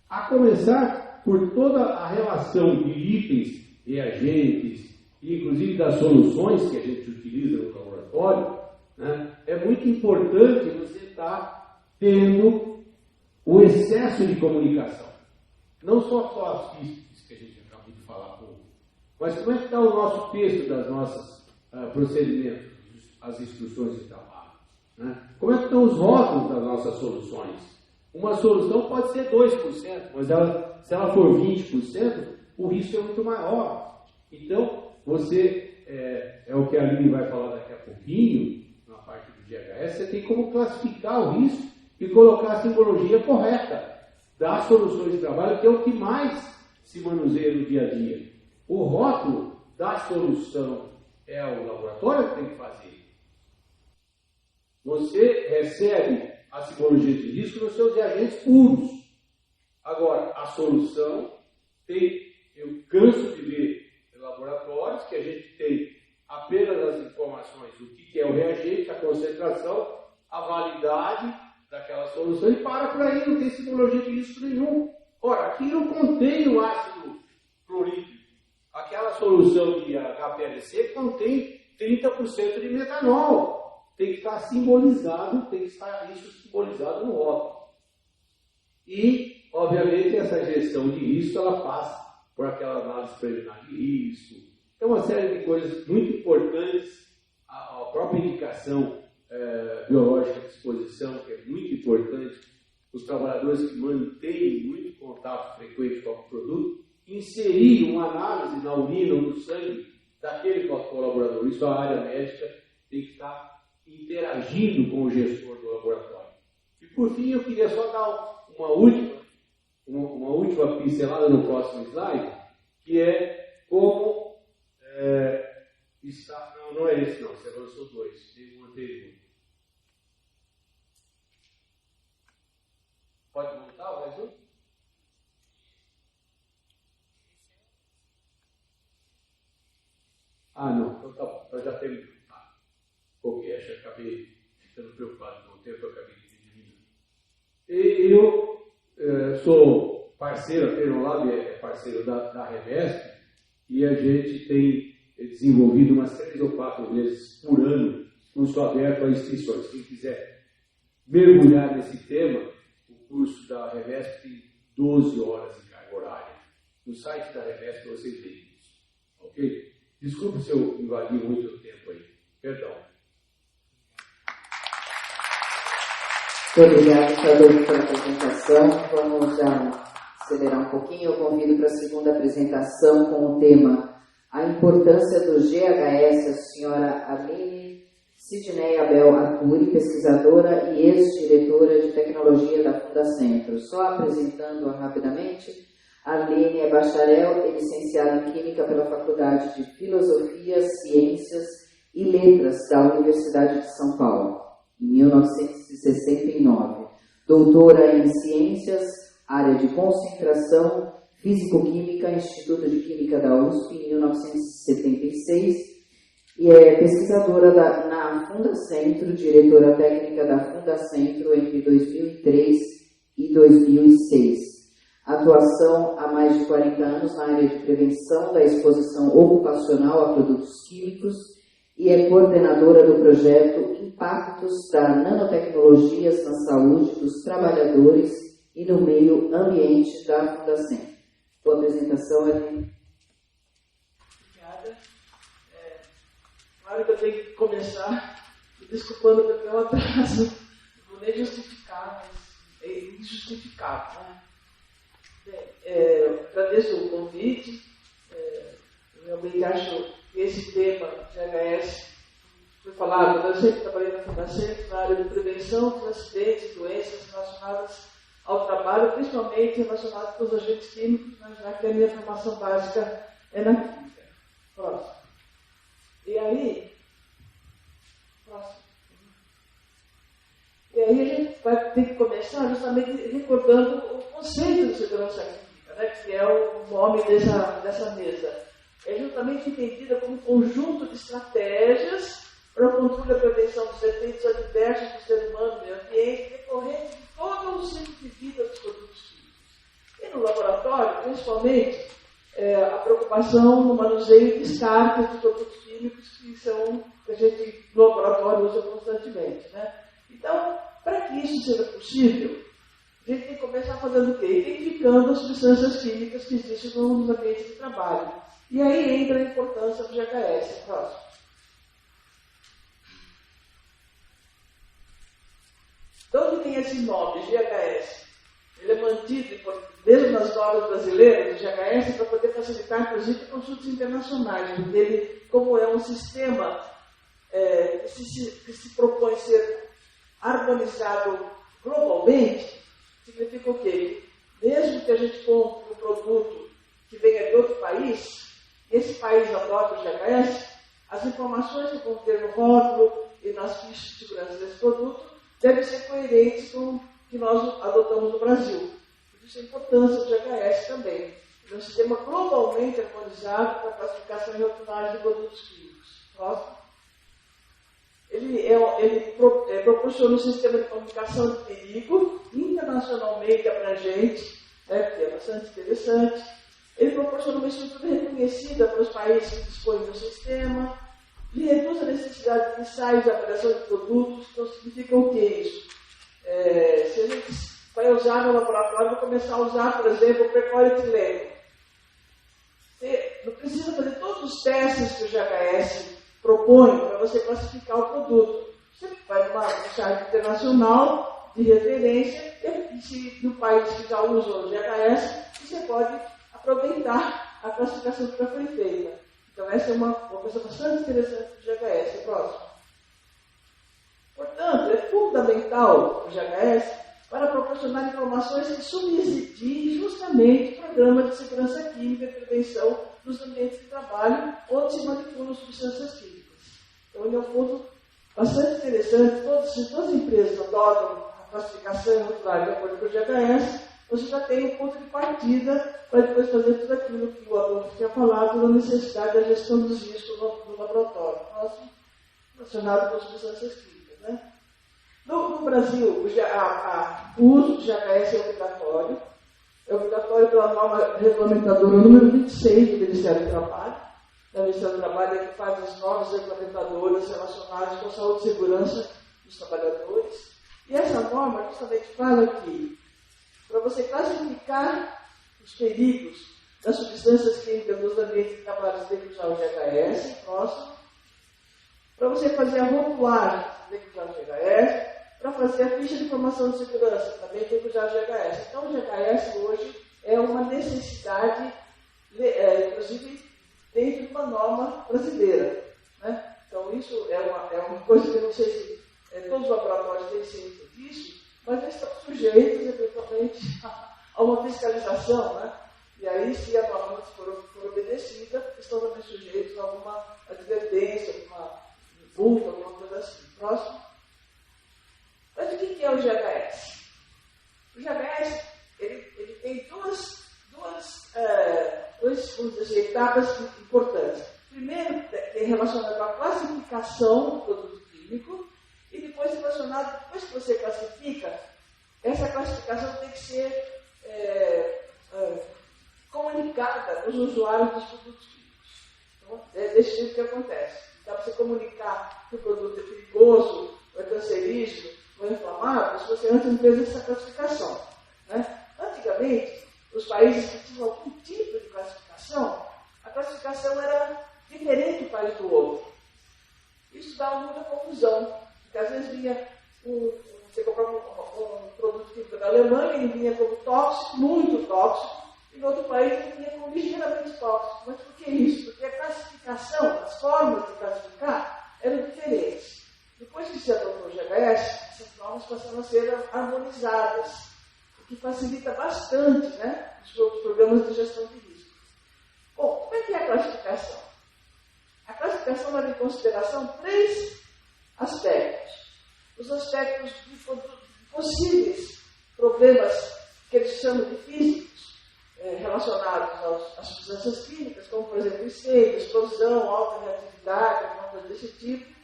A começar por toda a relação de itens, reagentes, e inclusive das soluções que a gente utiliza no laboratório, né? É muito importante você estar tendo o excesso de comunicação. Não só as físicas que a gente acabou de falar há pouco, mas como é que está o nosso texto das nossas procedimentos, as instruções de trabalho. Né? Como é que estão os rótulos das nossas soluções? Uma solução pode ser 2%, mas se ela for 20%, o risco é muito maior. Então, você, é o que a Aline vai falar daqui a pouquinho, na parte do GHS, você tem como classificar o risco e colocar a simbologia correta das soluções de trabalho, que é o que mais se manuseia no dia a dia. O rótulo da solução é o laboratório que tem que fazer. Você recebe a simbologia de risco nos seus reagentes puros. Agora, a solução eu canso de ver em laboratórios que a gente tem apenas as informações do que é o reagente, a concentração, a validade daquela solução e para por aí, não tem simbologia de risco nenhum. Ora, aqui não contém o ácido clorídrico. Aquela solução de HPLC contém 30% de metanol. Tem que estar simbolizado, tem que estar isso simbolizado no rótulo. E, obviamente, essa gestão de risco, ela passa por aquela análise preliminar de risco. É uma série de coisas muito importantes. A própria indicação biológica de exposição, que é muito importante. Os trabalhadores que mantêm muito contato frequente com o produto, inserir uma análise na urina ou no sangue daquele colaborador. Isso a área médica tem que estar interagindo com o gestor do laboratório. E por fim, eu queria só dar uma última pincelada no próximo slide, que é como está. Não é esse não, você avançou 2, tem um anterior. Pode voltar mais um? Ah, não, então tá bom, então já terminou. Ok, acho que acabei ficando preocupado com o tempo, eu acabei de diminuir. Eu sou parceiro, a Ternolab é parceiro da Revesp, e a gente tem desenvolvido umas 3 ou 4 vezes por ano curso aberto a inscrições. Quem quiser mergulhar nesse tema, o curso da Revesp tem 12 horas de carga horária. No site da Revesp vocês veem isso. Ok? Desculpe se eu invadi muito o tempo aí. Perdão. Muito obrigada pela apresentação. Vamos já acelerar um pouquinho, eu convido para a segunda apresentação com o tema A Importância do GHS, a senhora Aline Sidney Abel Arcuri, pesquisadora e ex-diretora de tecnologia da Fundacentro. Só apresentando rapidamente, a Aline é bacharel e licenciada em Química pela Faculdade de Filosofia, Ciências e Letras da Universidade de São Paulo, em 1969. Doutora em Ciências, área de concentração, Físico-Química, Instituto de Química da USP, em 1976, e é pesquisadora na Fundacentro, diretora técnica da Fundacentro entre 2003 e 2006. Atuação há mais de 40 anos na área de prevenção da exposição ocupacional a produtos químicos e é coordenadora do projeto Impactos da Nanotecnologias na Saúde dos Trabalhadores e no Meio Ambiente da Fundacentro. Boa apresentação, Aline. Obrigada. Claro que eu tenho que começar me desculpando pelo atraso. Não vou nem justificar, mas é injustificável, né? Agradeço o convite. Eu realmente acho que esse tema de GHS foi falado. Eu sempre trabalhei na Fundacentro na área de prevenção de acidentes e doenças relacionadas ao trabalho, principalmente relacionadas com os agentes químicos, mas já que a minha formação básica é na química. Próximo. E aí a gente vai ter que começar justamente recordando o conceito de segurança química, né, que é o nome dessa mesa. É justamente entendida como um conjunto de estratégias para o controle e a prevenção dos efeitos adversos do ser humano no meio ambiente, decorrente de todo o ciclo de vida dos produtos químicos. E no laboratório, principalmente, a preocupação no manuseio e descarte dos produtos químicos que a gente no laboratório usa constantemente, né? Então, para que isso seja possível, a gente tem que começar fazendo o quê? Identificando as substâncias químicas que existem nos ambientes de trabalho. E aí entra a importância do GHS. Próximo. De onde tem esse nome, GHS? Ele é mantido, mesmo nas normas brasileiras, do GHS, para poder facilitar, inclusive, consultas internacionais, porque ele, como é um sistema que se propõe ser harmonizado globalmente, significa o quê? Mesmo que a gente compre um produto que venha de outro país, esse país adota o GHS, as informações que vão ter no rótulo e nas fichas de segurança desse produto devem ser coerentes com o que nós adotamos no Brasil. Por isso a importância do GHS também. É um sistema globalmente harmonizado para a classificação e rotulagem de produtos químicos. Próximo. Ele proporciona um sistema de comunicação de perigo internacionalmente abrangente, né, que é bastante interessante. Ele proporciona uma estrutura reconhecida para os países que dispõem do sistema. Ele reduz a necessidade de ensaios de avaliação de produtos. Então, significa o que isso? Se a gente vai usar no laboratório, vai começar a usar, por exemplo, o precolietileno. Você não precisa fazer todos os testes que o GHS propõe para você classificar o produto. Você vai numa site internacional de referência e se no país que já usou o GHS, você pode aproveitar a classificação que já foi feita. Então essa é uma coisa bastante interessante do GHS. Próximo. Portanto, é fundamental o GHS para proporcionar informações que subsidiem justamente o programa de segurança química e prevenção nos ambientes de trabalho onde se manipulam substâncias químicas. Então, ele é um ponto bastante interessante. Todas as empresas adotam a classificação e rotulagem de acordo com o GHS, você já tem um ponto de partida para depois fazer tudo aquilo que o Adolfo tinha falado da necessidade da gestão dos riscos no laboratório. Próximo, relacionado com as substâncias químicas, né? No Brasil, o uso de GHS é obrigatório. É obrigatório pela norma regulamentadora número 26 do Ministério do Trabalho. O Ministério do Trabalho é que faz as normas regulamentadoras relacionadas com a saúde e segurança dos trabalhadores. E essa norma justamente fala que, para você classificar os perigos das substâncias químicas nos ambientes de trabalho, você tem que usar o GHS. Próximo. Para você fazer a rotulagem, você tem que usar o GHS. Para fazer a ficha de informação de segurança, também tem que usar o GHS. Então, o GHS hoje é uma necessidade, inclusive, dentro de uma norma brasileira. Né? Então, isso é uma coisa que eu não sei se todos os laboratórios têm ciência disso, mas eles estão sujeitos, eventualmente, a uma fiscalização, né? E aí, se a norma for obedecida, estão também sujeitos a alguma advertência, alguma multa, alguma coisa assim. Próximo. Mas o que é o GHS? O GHS ele tem duas etapas importantes. Primeiro, é relacionado à classificação do produto químico, e depois relacionado, depois que você classifica, essa classificação tem que ser comunicada aos usuários dos produtos químicos. Então, é desse jeito que acontece. Dá para você comunicar que o produto é perigoso, ou é cancerígeno, ou é inflamável, se você antes não fez essa classificação. Né? Antigamente, os países que tinham algum tipo de classificação, a classificação era diferente de um país do outro. Isso dava muita confusão, porque às vezes vinha você comprava um produto químico da Alemanha, ele vinha como tóxico, muito tóxico, e no outro país ele vinha como ligeiramente tóxico. Mas por que isso? Porque a classificação, as formas de classificar eram diferentes. Depois que se adotou o GHS, essas normas passaram a ser harmonizadas, o que facilita bastante, né, os programas de gestão de risco. Bom, como é que é a classificação? A classificação leva em consideração 3 aspectos. Os aspectos de possíveis problemas que eles chamam de físicos, relacionados às substâncias químicas, como, por exemplo, incêndio, explosão, alta reatividade, alguma coisa desse tipo.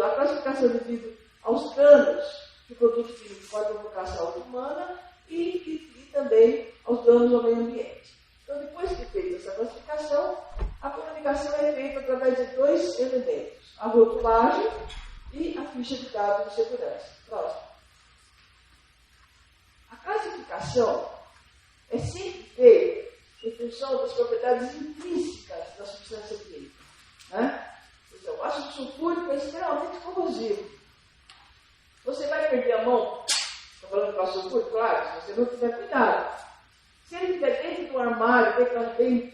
A classificação devido aos danos que o produto químico pode provocar à saúde humana e também aos danos ao meio ambiente. Então, depois que feita essa classificação, a comunicação é feita através de 2 elementos: a rotulagem e a ficha de dados de segurança. Próximo. A classificação é sempre feita em função das propriedades intrínsecas da substância química. Né? Então, o ácido sulfúrico é extremamente corrosivo. Você vai perder a mão, estou falando do ácido sulfúrico, claro, se você não tiver cuidado. Se ele estiver dentro do armário, bem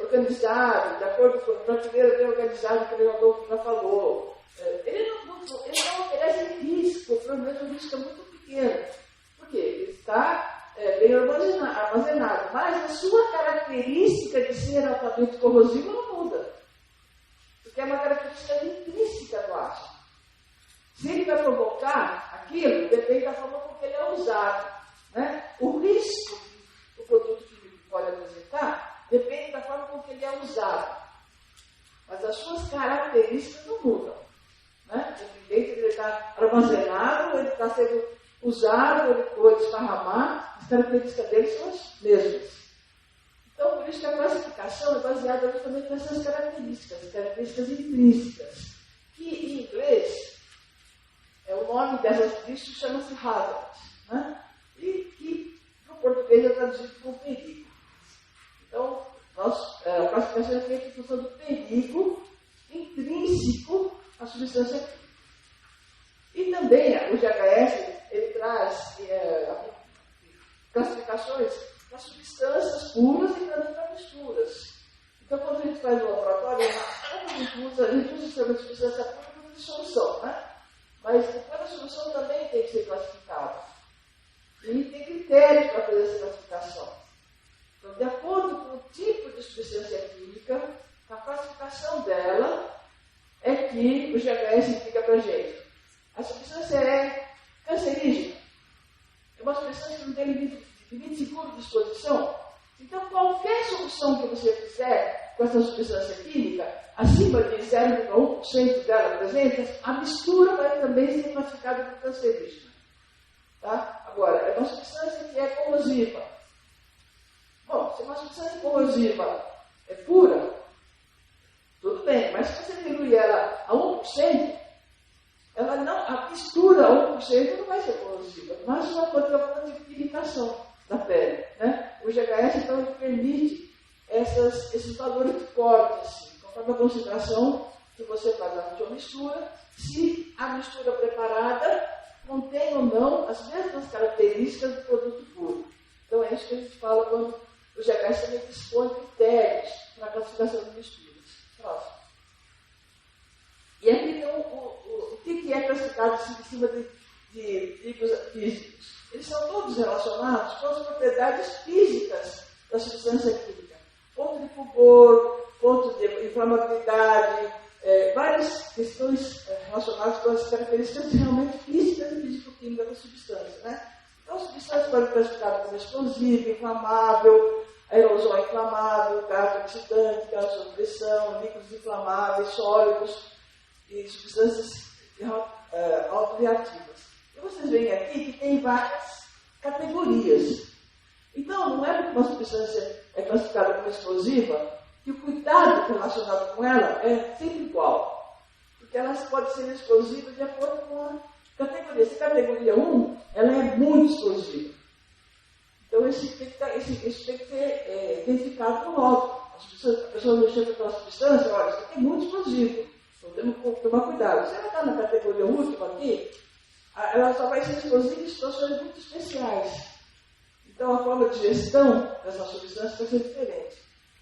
organizado, de acordo com a prateleira bem organizada que o Adolfo já falou, ele não oferece risco, pelo menos o risco é muito pequeno. Por quê? Ele está bem armazenado, mas a sua característica de ser altamente corrosivo não muda. Porque é uma característica intrínseca do ácido. Se ele vai provocar aquilo, depende da forma como ele é usado. Né? O risco que o produto químico pode apresentar depende da forma como ele é usado. Mas as suas características não mudam. Né? Independente de ele estar armazenado, ou ele está sendo usado, ou ele esparramar, as características dele são as mesmas. Então, por isso que a classificação é baseada justamente nessas características intrínsecas, que em inglês, o nome disso chama-se hazard, né? E que no português é traduzido como perigo. Então, a classificação é feita em função do perigo intrínseco à substância química. E também o GHS ele traz classificações para substâncias puras e para misturas. Então, quando a gente faz o laboratório, a gente usa o sistema de substância pura de solução, né? Mas depois a solução também tem que ser classificada. E tem critérios para fazer essa classificação. Então, de acordo com o tipo de substância química, a classificação dela é que o GHS indica para a gente. A substância é cancerígena. É uma substância que não tem limite seguro de exposição. Então, qualquer solução que você fizer com essa substância química, acima de 0,1% dela presente, a mistura vai também ser classificada como cancerígena. Tá? Agora, é uma substância que é corrosiva. Bom, se uma substância corrosiva é pura, tudo bem, mas se você dilui ela a 1%, a mistura a 1% não vai ser corrosiva, mas vai poder alguma irritação da pele. Né? O GHS, então, ele permite esses valores de corte, assim, conforme a concentração que você faz na sua mistura. Se a mistura preparada contém ou não as mesmas características do produto puro. Então é isso que a gente fala quando o GHS também dispõe critérios para a classificação de misturas. Próximo. E aqui tem o que é classificado em cima de líquidos físicos. Eles são todos relacionados com as propriedades físicas da substância química. Ponto de fulgor, ponto de inflamabilidade, várias questões relacionadas com as características realmente físicas e físico-químicas da substância. Né? Então, a substância pode ser classificada como explosiva, inflamável, aerosol inflamável, gás oxidante, gás sob pressão, líquidos inflamáveis, sólidos e substâncias autoreativas. E vocês veem aqui que tem várias categorias. Então, não é porque uma substância é classificada como explosiva que o cuidado relacionado com ela é sempre igual. Porque elas podem ser explosivas de acordo com a categoria. Se a categoria 1, ela é muito explosiva. Então, isso tem que ser identificado no rótulo. A pessoa mexendo com aquela substância, olha, isso aqui é muito explosivo. Então, temos que tomar cuidado. Se ela está na categoria última aqui, ela só vai ser explosiva em situações muito especiais. Então, a forma de gestão dessa substância vai ser diferente.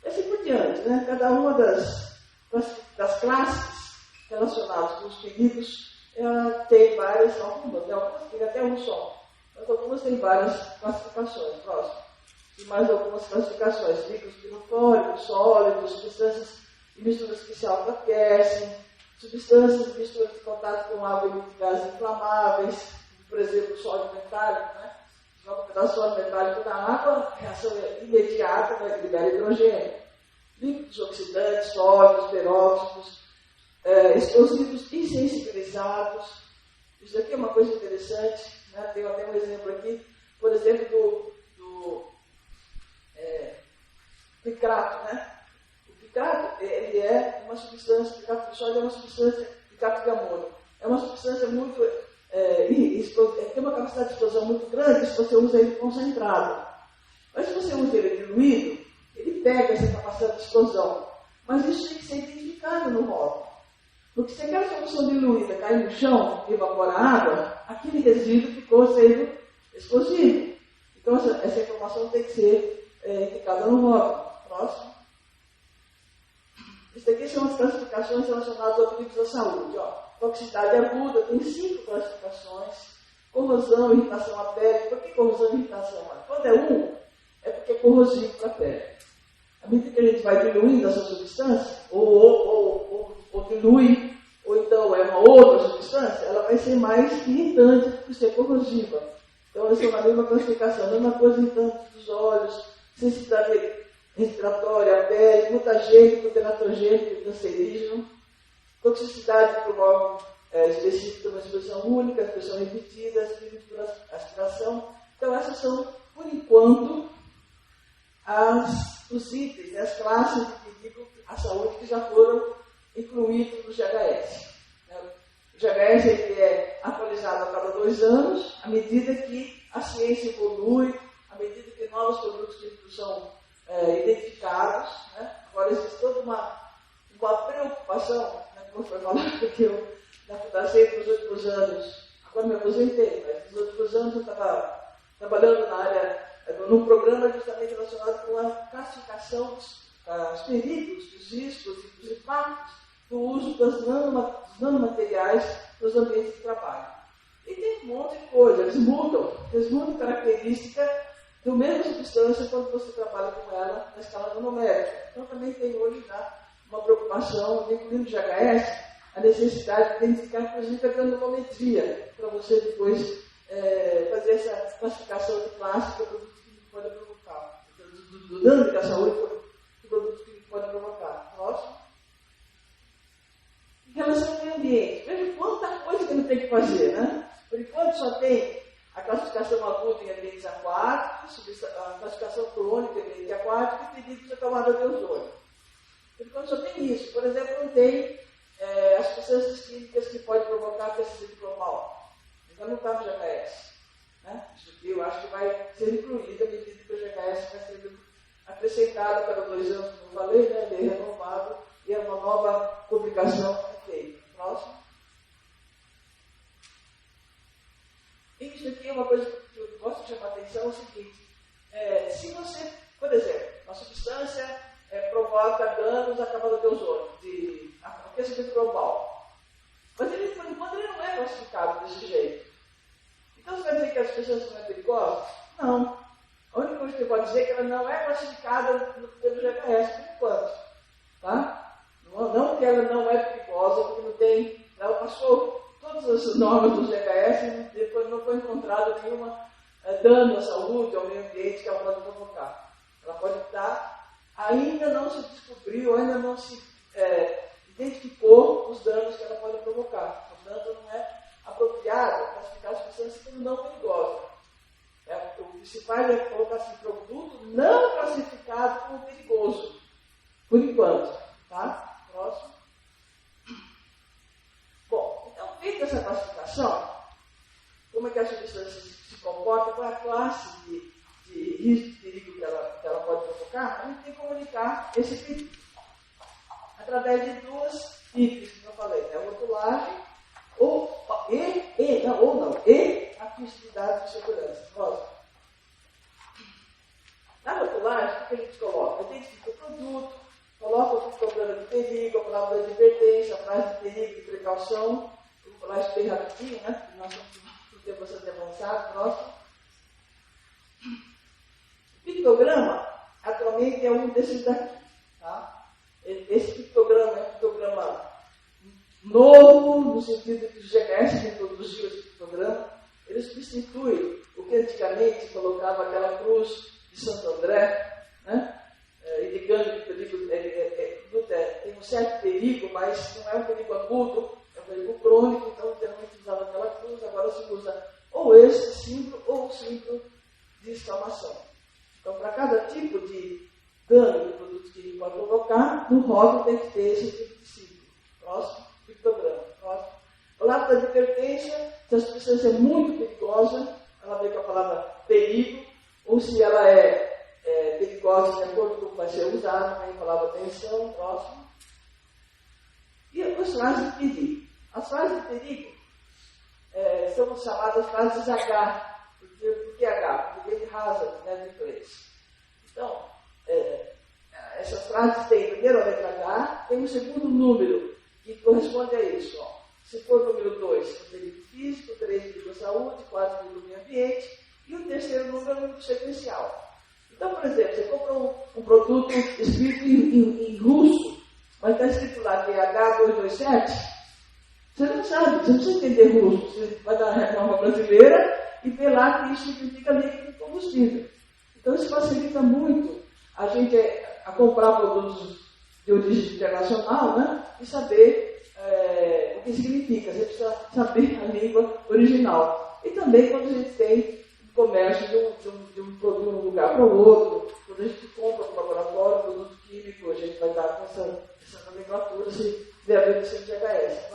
E assim por diante, né? Cada uma das classes relacionadas com os perigos, ela tem várias, algumas tem até um só. Mas algumas têm várias classificações. Próximo. E mais algumas classificações. Líquidos pirofóricos, sólidos, substâncias de mistura especial que aquecem, substâncias de mistura de contato com água e gases inflamáveis, por exemplo, sólido metálico, né? Joga um pedaço de sólido metálico na água, reação imediata, vai liberar hidrogênio. Líquidos oxidantes, sólidos, peróxicos, explosivos insensibilizados. Isso aqui é uma coisa interessante, né? Tenho até um exemplo aqui, por exemplo, do picrato, né? O picrato, ele é uma substância, o picrato de sódio é uma substância, picrato de amônio, é uma substância muito, tem uma capacidade de explosão muito grande se você usa ele concentrado. Mas se você usa ele diluído, ele pega essa capacidade de explosão. Mas isso tem que ser identificado no rótulo. Porque se aquela solução diluída cai no chão e evapora a água, aquele resíduo ficou sendo explosivo. Então essa informação tem que ser indicada no rótulo. Próximo. Isso aqui são as classificações relacionadas aos perigos da saúde. Ó. Toxicidade aguda tem 5 classificações. Corrosão, irritação à pele. Por que corrosão e irritação? Quando é é porque é corrosivo para a pele. À medida que a gente vai diluindo essa substância, ou dilui, ou então é uma outra substância, ela vai ser mais irritante por ser corrosiva. Então, essa é uma mesma classificação. A mesma coisa irritante dos olhos, sensibilidade respiratória, a pele, mutagênico, teratogênico, cancerígeno. Toxicidade por órgão específico de uma expressão única, expressão repetida, aspiração. Então, essas são, por enquanto, os itens, as classes de perigo à saúde que já foram incluídos no GHS. O GHS ele é atualizado a cada 2 anos, à medida que a ciência evolui, à medida que novos produtos químicos são identificados. Né? Agora existe toda uma preocupação, né, como foi falado que eu nasci nos últimos anos, agora me aposentei, mas nos últimos anos eu estava trabalhando na área, num programa justamente relacionado com a classificação dos perigos, dos riscos e dos impactos do uso dos nanomateriais nos ambientes de trabalho. E tem um monte de coisa, eles mudam característica da mesma substância quando você trabalha com ela na escala nanomérica. Então também tem hoje já uma preocupação, incluindo o GHS, a necessidade de identificar, inclusive, a granulometria, para você depois fazer essa classificação de classe que o produto químico pode provocar, do dano que a saúde que o produto químico pode provocar. Próximo. Em relação ao meio ambiente, veja quanta coisa que não tem que fazer, né? Por enquanto só tem a classificação aguda em ambientes aquáticos, a classificação crônica em ambiente aquático e perigos da camada de ozônio. Por enquanto só tem isso. Por exemplo, não tem as substâncias químicas que podem provocar tecido diplomal. Então não está no GHS. Né? Isso aqui eu acho que vai ser incluído à medida que o GHS vai ser acrescentado a cada 2 anos, como eu falei, né? Ele é renovado e é uma nova publicação feita. Próximo. uma coisa que eu gosto de chamar a atenção, é o seguinte, se você, por exemplo, uma substância provoca danos à camada de ozônio, de aquecimento global, mas ele, por enquanto, ele não é classificado desse jeito. Então, você vai dizer que as pessoas não é perigosa? Não. A única coisa que você pode dizer é que ela não é classificada pelo GHS por enquanto. Tá? Não que ela não é perigosa, porque não tem. Ela passou todas as normas do GHS e depois não foi encontrado nenhum dano à saúde, ao meio ambiente que ela pode provocar. Ela pode estar. Ainda não se descobriu, ainda não se identificou os danos que ela pode provocar. Portanto, não é apropriado classificar as substâncias como não perigosas. O principal é colocar assim, produto não classificado como perigoso, por enquanto. Tá? Próximo. Bom, então, feita essa classificação, como é que a substância se comporta, qual é a classe de risco de perigo que ela pode provocar, a gente tem que comunicar esse perigo através de duas itens, que eu falei, a rotulagem e a fiscalidade de segurança. Próximo. Na rotulagem, o que a gente coloca? Identifica o produto, coloca o pictograma de perigo, a palavra de advertência, a frase de perigo, de precaução. Eu vou falar isso bem rapidinho, né? Porque nós estamos com o tempo bastante avançado. Próximo. O pictograma, atualmente, é um desses daqui. Tá? Esse pictograma é um pictograma novo, no sentido que o GHS introduziu esse pictograma. Ele substitui o que antigamente se colocava aquela cruz de Santo André, né? Indicando que o perigo tem um certo perigo, mas não é um perigo agudo, é um perigo crônico, então anteriormente usava aquela cruz, agora se usa ou esse símbolo ou o símbolo de exclamação. Então, para cada tipo de dano que o produto químico pode provocar, no rótulo tem que ter esse tipo de símbolo. Próximo, pictograma. Próximo. Palavra de advertência, se a substância é muito perigosa, ela vem com a palavra perigo, ou se ela é perigosa de acordo com o que vai ser usado, vem a palavra atenção. Próximo. E as frases de perigo. As frases de perigo são chamadas frases H. Por que H? Porque vem de hazard, né, do inglês. Então, essas frases têm primeiro a letra H, tem um segundo número que corresponde a isso. Ó. Se for o número 2, o perigo físico, 3, perigo à saúde, 4, perigo do meio ambiente, e o terceiro número é o número sequencial. Então, por exemplo, você compra um produto escrito em russo, mas está escrito lá que é H227, você não sabe, você não precisa entender russo, você vai dar a norma brasileira e ver lá que isso significa líquido de combustível. Então, isso facilita muito a gente a comprar produtos de origem internacional, né, e saber o que significa. Você precisa saber a língua original. E também quando a gente tem comércio de um lugar para o outro, quando a gente compra no laboratório, produto químico, a gente vai dar com essa nomenclatura, se der a ver de GHS.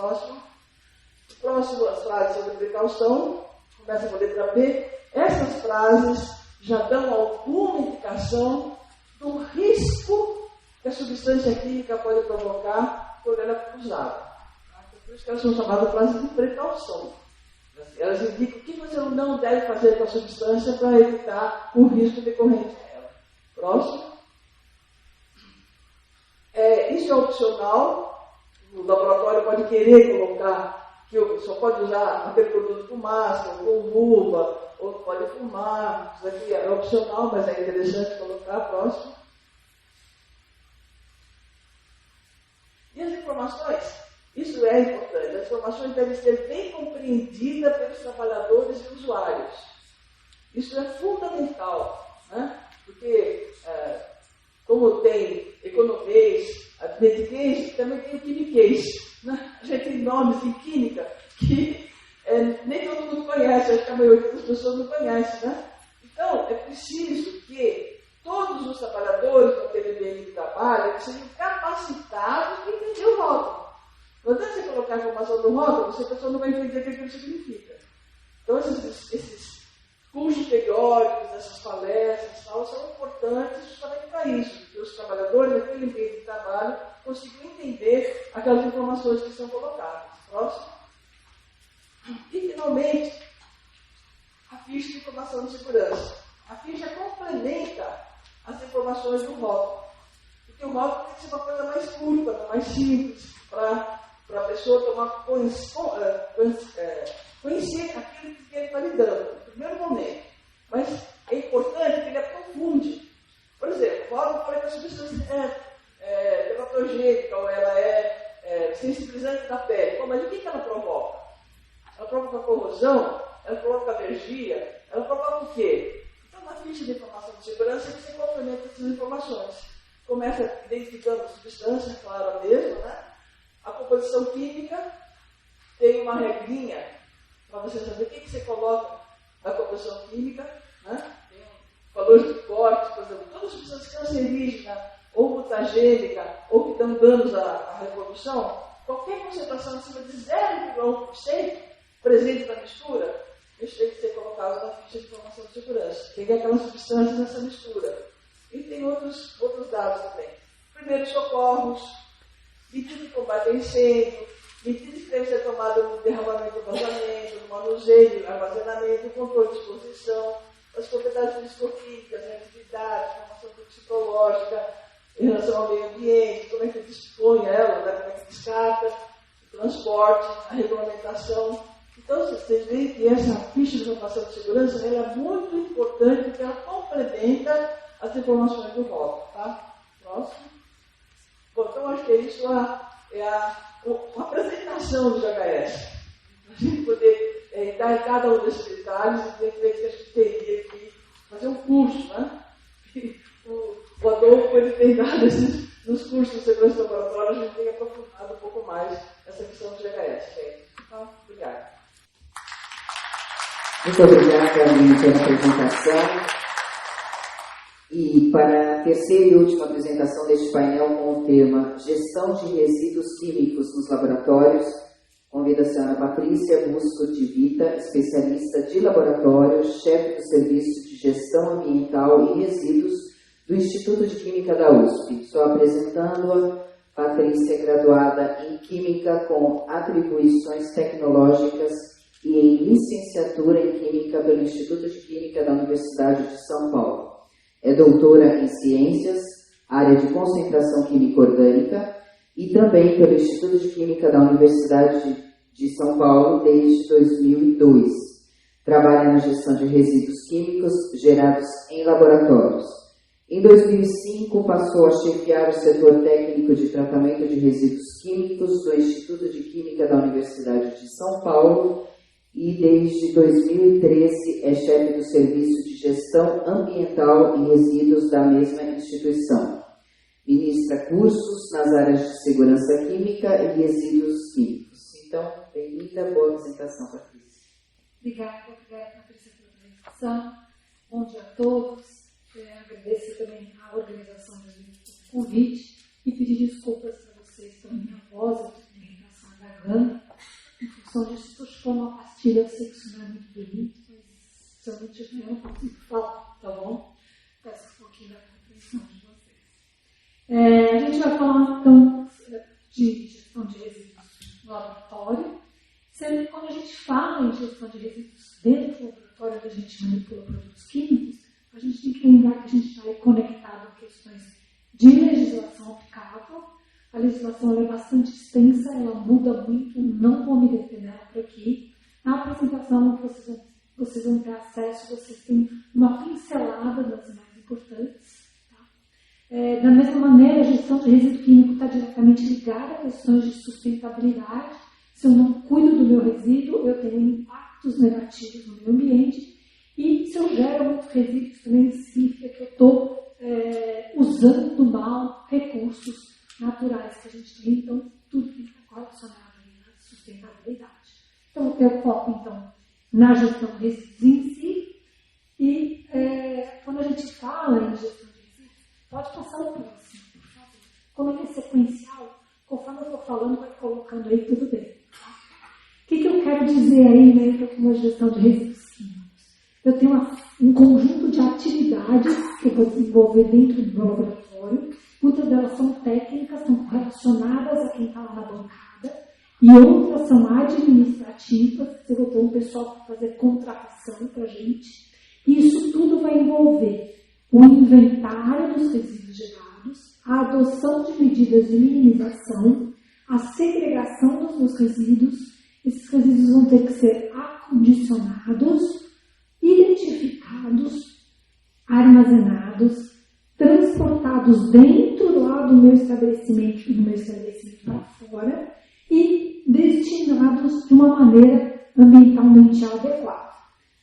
Próximo, as frases sobre precaução, começa com a letra P. Essas frases já dão alguma indicação do risco que a substância química pode provocar por ela usada. Por isso que elas são chamadas frases de precaução. Elas indicam o que você não deve fazer com a substância para evitar o risco decorrente dela. Próximo. Isso é opcional. O laboratório pode querer colocar que só pode usar aquele produto com máscara, com luva, ou pode fumar. Isso aqui é opcional, mas é interessante colocar. Próximo. E as informações? Isso é importante. As informações devem ser bem compreendidas pelos trabalhadores e usuários. Isso é fundamental, né? Porque, como tem economês, mediquês, também tem o quimiquês. Né? A gente tem nomes em química que nem todo mundo conhece, acho que a maioria das pessoas não conhece. Né? Então, é preciso que todos os trabalhadores daquele ambiente de trabalho sejam capacitados para entender o rótulo. Não adianta você colocar a informação no rótulo, se a pessoa não vai entender o que aquilo significa. Então, esses cursos periódicos, essas palestras, tal, são importantes justamente para isso, porque os trabalhadores daquele ambiente de trabalho consigam entender aquelas informações que são colocadas. Próximo. E, finalmente, a ficha de informação de segurança. A ficha complementa as informações do rótulo. Porque o rótulo tem que ser uma coisa mais curta, mais simples, para a pessoa conhecer aquilo que ele está lidando, no primeiro momento. Mas é importante que ele aprofunde. Por exemplo, o rótulo fala que a substância é teratogênica ou ela é sensibilizante da pele. Bom, mas o que ela provoca? Ela provoca corrosão? Ela provoca alergia? Ela provoca o quê? Então, na ficha de informação de segurança, você complementa essas informações. Começa identificando a substância, claro, a mesma, né? A composição química tem uma regrinha para você saber o que você coloca na composição química, né? Tem valores de corte, por exemplo, todas as substâncias cancerígenas, ou mutagênica, ou que dão danos à reprodução, qualquer concentração acima de 0,1% presente na mistura, isso tem que ser colocado na ficha de informação de segurança. Tem aquelas substâncias nessa mistura. E tem outros dados também. Primeiros socorros, medidas de combate a incêndio, medidas que devem ser tomadas no derramamento do vazamento, no manuseio, no armazenamento, no controle de exposição, as propriedades físico-químicas, a atividade, informação toxicológica, em relação ao meio ambiente, como é que dispõe ela, né, como é que descarta, o transporte, a regulamentação. Então, vocês veem que essa ficha de informação de segurança ela é muito importante porque ela complementa as informações do rótulo. Tá? Próximo. Bom, então, acho que isso é a apresentação do GHS. A gente poder dar em cada um desses detalhes, evidentemente, a gente teria que fazer um curso, né? O Adolfo, ele tem dado nos cursos de segurança laboratória, a gente tem aprofundado um pouco mais essa questão do GHS. Gente. Então, obrigado. Muito obrigada, Aline, pela apresentação. E para a terceira e última apresentação deste painel com o tema Gestão de Resíduos Químicos nos Laboratórios, convido a senhora Patrícia Busco de Vita, especialista de laboratório, chefe do Serviço de Gestão Ambiental e Resíduos do Instituto de Química da USP. Estou apresentando-a. Patrícia é graduada em Química com atribuições tecnológicas e em licenciatura em Química pelo Instituto de Química da Universidade de São Paulo. É doutora em Ciências, área de Concentração Química Orgânica, e também pelo Instituto de Química da Universidade de São Paulo desde 2002. Trabalha na gestão de resíduos químicos gerados em laboratórios. Em 2005, passou a chefiar o setor técnico de tratamento de resíduos químicos do Instituto de Química da Universidade de São Paulo e desde 2013 é chefe do Serviço de Gestão Ambiental e Resíduos da mesma instituição. Ministra cursos nas áreas de segurança química e resíduos químicos. Então, bem-vinda, boa apresentação, Patrícia. Obrigada, Patrícia, pela apresentação. Bom dia a todos. Agradeço também a organização do convite e pedir desculpas para vocês pela minha voz, eu tenho irritação da garganta. Em função disso, estou chupando uma pastilha, eu sei que isso não é muito bonito, mas se eu não tiver, eu não consigo falar, tá bom? Peço um pouquinho da compreensão de vocês. A gente vai falar, então, de gestão de resíduos no laboratório. Sendo que quando a gente fala em gestão de resíduos dentro do laboratório, onde a gente manipula produtos químicos, a gente tem que lembrar que a gente está conectado a questões de legislação aplicável. A legislação é bastante extensa, ela muda muito, não vou me deter nela por aqui. Na apresentação que vocês vão ter acesso, vocês têm uma pincelada das mais importantes. Tá? Da mesma maneira, a gestão de resíduo químico está diretamente ligada a questões de sustentabilidade. Se eu não cuido do meu resíduo, eu tenho impactos negativos no meio ambiente. E se eu gero muitos resíduos, também significa que eu estou usando mal recursos naturais que a gente tem. Então, tudo tem que estar relacionado à sustentabilidade. Então, eu foco, então, na gestão de resíduos em si. E quando a gente fala em gestão de resíduos, pode passar o próximo, por favor. Como é sequencial, conforme eu for falando, vai colocando aí, tudo bem. Tá? O que eu quero dizer aí, né, com a gestão de resíduos químicos? Eu tenho um conjunto de atividades que eu vou desenvolver dentro do meu laboratório. Muitas delas são técnicas, estão relacionadas a quem está lá na bancada. E outras são administrativas, você vai ter um pessoal para fazer contratação para a gente. E isso tudo vai envolver o inventário dos resíduos gerados, a adoção de medidas de minimização, a segregação dos meus resíduos. Esses resíduos vão ter que ser acondicionados, identificados, armazenados, transportados dentro lá do meu estabelecimento e do meu estabelecimento para fora e destinados de uma maneira ambientalmente adequada.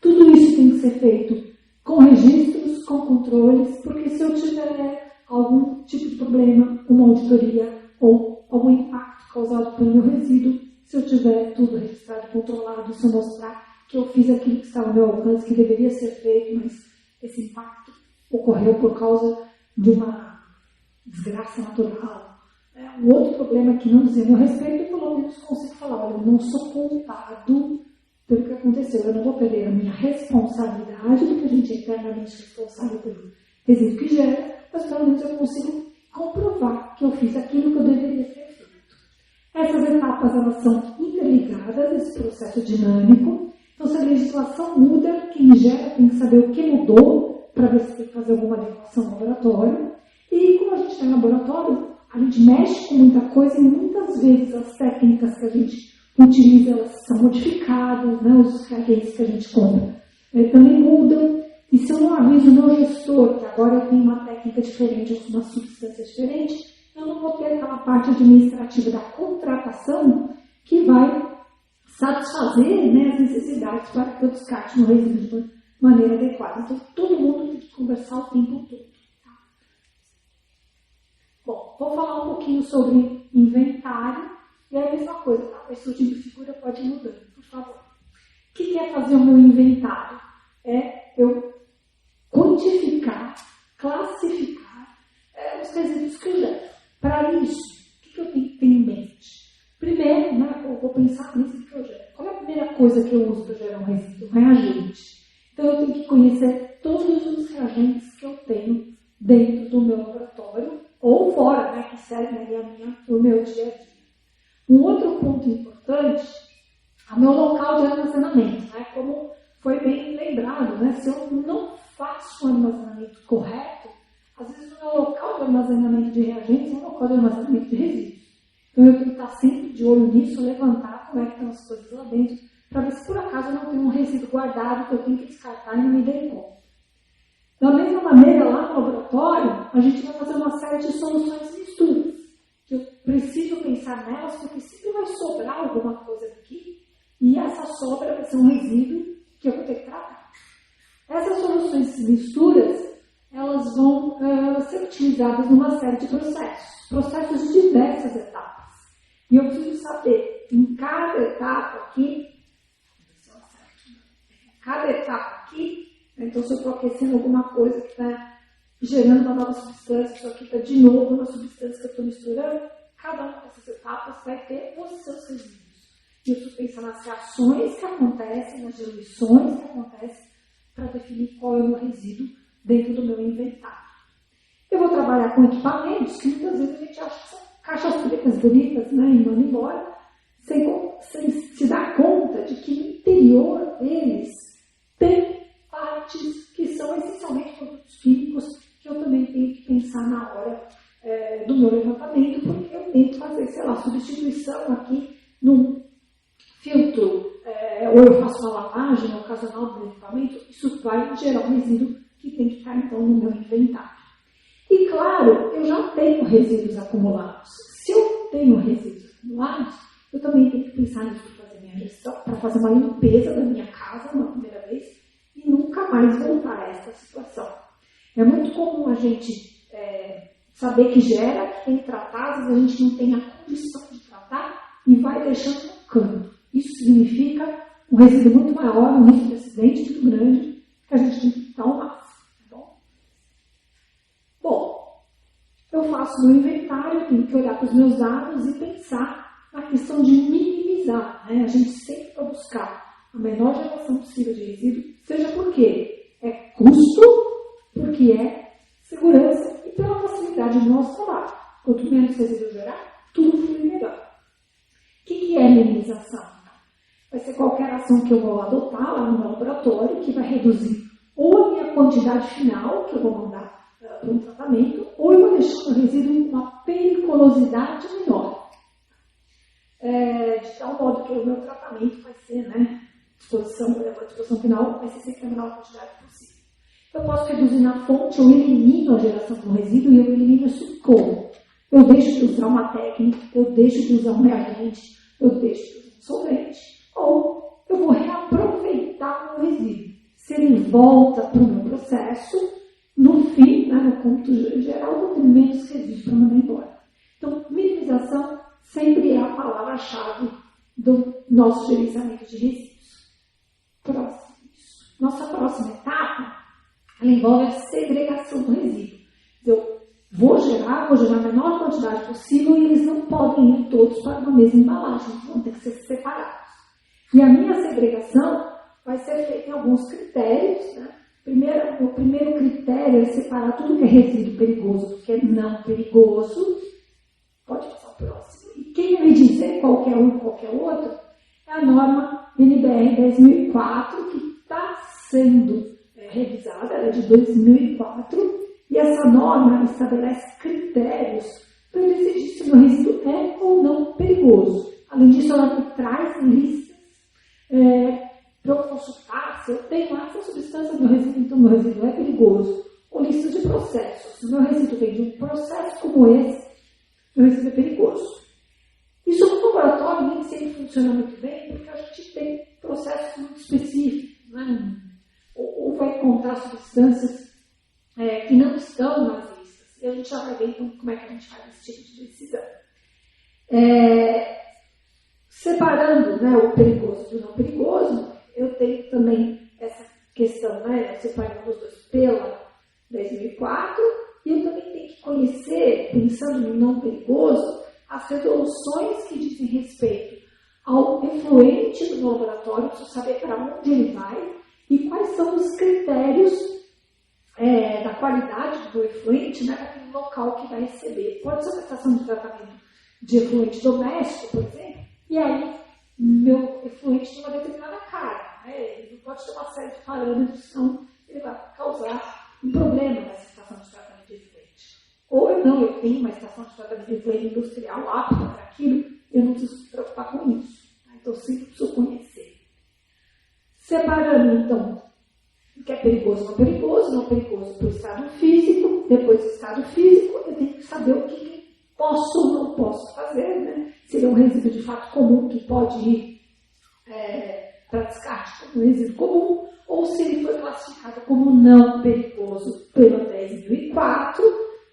Tudo isso tem que ser feito com registros, com controles, porque se eu tiver algum tipo de problema, uma auditoria ou algum impacto causado pelo meu resíduo, se eu tiver tudo registrado e controlado, se eu mostrar que eu fiz aquilo que estava ao meu alcance, que deveria ser feito, mas esse impacto ocorreu por causa de uma desgraça natural. Um outro problema que não dizia a meu respeito, pelo menos consigo falar, olha, eu não sou culpado pelo que aconteceu, eu não vou perder a minha responsabilidade, porque a gente é eternamente responsável pelo resíduo que gera, mas pelo menos eu consigo comprovar que eu fiz aquilo que eu deveria ter feito. Essas etapas, elas são interligadas, esse processo dinâmico. Então, se a legislação muda, quem gera tem que saber o que mudou para ver se tem que fazer alguma adequação no laboratório. E como a gente está em laboratório, a gente mexe com muita coisa e muitas vezes as técnicas que a gente utiliza, elas são modificadas, né? Os reagentes que a gente compra também mudam. E se eu não aviso o meu gestor que agora eu tenho uma técnica diferente, ou uma substância diferente, eu não vou ter aquela parte administrativa da contratação que vai satisfazer, né, as necessidades para que eu descarte meu resíduo de maneira adequada. Então, todo mundo tem que conversar o tempo todo. Tá? Bom, vou falar um pouquinho sobre inventário e é a mesma coisa, tá? Esse tipo de figura pode ir mudando, por favor. O que é fazer o meu inventário? É eu quantificar, classificar os resíduos que eu gero. Para isso, o que eu tenho que ter em mente? Primeiro, né, eu vou pensar no resíduo que eu gero. Qual é a primeira coisa que eu uso para gerar um resíduo? Reagente. Então, eu tenho que conhecer todos os reagentes que eu tenho dentro do meu laboratório ou fora, né, que servem ali o meu dia a dia. Um outro ponto importante é o meu local de armazenamento. Né? Como foi bem lembrado, né? Se eu não faço um armazenamento correto, às vezes o meu local de armazenamento de reagentes é um local de armazenamento de resíduos. Então eu tenho que estar sempre de olho nisso, levantar como é que estão as coisas lá dentro, para ver se por acaso eu não tenho um resíduo guardado que eu tenho que descartar e não me dei conta. Da mesma maneira, lá no laboratório, a gente vai fazer uma série de soluções e misturas. Que eu preciso pensar nelas, porque sempre vai sobrar alguma coisa aqui, e essa sobra vai ser um resíduo que eu vou ter que tratar. Essas soluções e misturas, elas vão ser utilizadas numa série de processos de diversas etapas. E eu preciso saber, em cada etapa aqui, então se eu estou aquecendo alguma coisa que está gerando uma nova substância, isso aqui está de novo uma substância que eu estou misturando, cada uma dessas etapas vai ter os seus resíduos. E eu preciso pensar nas reações que acontecem, nas diluições que acontecem, para definir qual é o meu resíduo dentro do meu inventário. Eu vou trabalhar com equipamentos que muitas vezes a gente acha que são caixas pretas bonitas, né, e manda embora, sem se dar conta de que no interior deles tem partes que são essencialmente produtos químicos que eu também tenho que pensar na hora do meu levantamento, porque eu tenho que fazer, sei lá, substituição aqui num filtro, ou eu faço uma lavagem ocasional do equipamento, isso vai gerar um resíduo que tem que estar, então, no meu inventário. E, claro, eu já tenho resíduos acumulados. Se eu tenho resíduos acumulados, eu também tenho que pensar nisso para fazer minha gestão, para fazer uma limpeza da minha casa uma primeira vez e nunca mais voltar a essa situação. É muito comum a gente saber que gera, que tem que tratar, às vezes a gente não tem a condição de tratar e vai deixando no canto. Isso significa um resíduo muito maior, um risco de acidente muito grande, que a gente tem que evitar ao máximo. Tá bom? Bom, eu faço meu inventário, tenho que olhar para os meus dados e pensar na questão de minimizar. Né? A gente sempre vai buscar a menor geração possível de resíduo, seja porque é custo, porque é segurança e pela facilidade do nosso trabalho. Quanto menos resíduo gerar, tudo flui melhor. O que é a minimização? Vai ser qualquer ação que eu vou adotar lá no meu laboratório, que vai reduzir ou a minha quantidade final, que eu vou mandar para um tratamento, ou eu vou deixar o resíduo com uma periculosidade menor. De tal modo que o meu tratamento vai ser, a disposição final vai ser sempre a menor quantidade possível. Eu posso reduzir na fonte, eu elimino a geração do resíduo e eu elimino isso como? Eu deixo de usar uma técnica, eu deixo de usar um reagente, eu deixo de usar um solvente, ou eu vou reaproveitar o resíduo. Se ele volta para o meu processo, no fim, no ponto geral, eu vou ter menos resíduos para mandar embora. Então, minimização sempre é a palavra-chave do nosso gerenciamento de resíduos. Nossa próxima etapa, ela envolve a segregação do resíduo. Eu vou gerar a menor quantidade possível e eles não podem ir todos para uma mesma embalagem, vão ter que ser separados. E a minha segregação vai ser feita em alguns critérios. O primeiro critério é separar tudo que é resíduo perigoso do que é não perigoso. Pode passar o próximo. E quem vai dizer qualquer um e qualquer outro é a norma NBR 10.004, que está sendo revisada, ela é de 2004, e essa norma estabelece critérios para decidir se o meu resíduo é ou não perigoso. Além disso, ela me traz listas para eu consultar se eu tenho essa substância no meu resíduo, então meu resíduo é perigoso, ou listas de processos. Se o meu resíduo vem de um processo como esse, meu resíduo é perigoso. Isso no laboratório nem sempre funciona muito bem, porque a gente tem processos muito específicos, ou vai encontrar substâncias que não estão nas listas. E a gente já vai ver então como é que a gente faz esse tipo de decisão. Separando o perigoso do não perigoso, eu tenho também essa questão, separando os dois pela 2004, e eu também tenho que conhecer, pensando no não perigoso, as resoluções que dizem respeito ao efluente do meu laboratório, preciso saber para onde ele vai e quais são os critérios da qualidade do efluente naquele local que vai receber. Pode ser uma estação de tratamento de efluente doméstico, por exemplo, e aí meu efluente tem uma determinada carga. Ele não pode ter uma série de parâmetros, senão ele vai causar um problema nessa estação de tratamento de efluente. Ou eu tenho uma estação de tratamento de efluente industrial apta para aquilo, eu não preciso me preocupar com isso. Então, eu sempre preciso conhecer. Separando, então, o que é perigoso não perigoso para o estado físico. Depois do estado físico, eu tenho que saber o que posso ou não posso fazer. Se ele é um resíduo de fato comum que pode ir para descarte como um resíduo comum, ou se ele foi classificado como não perigoso pela 10.004,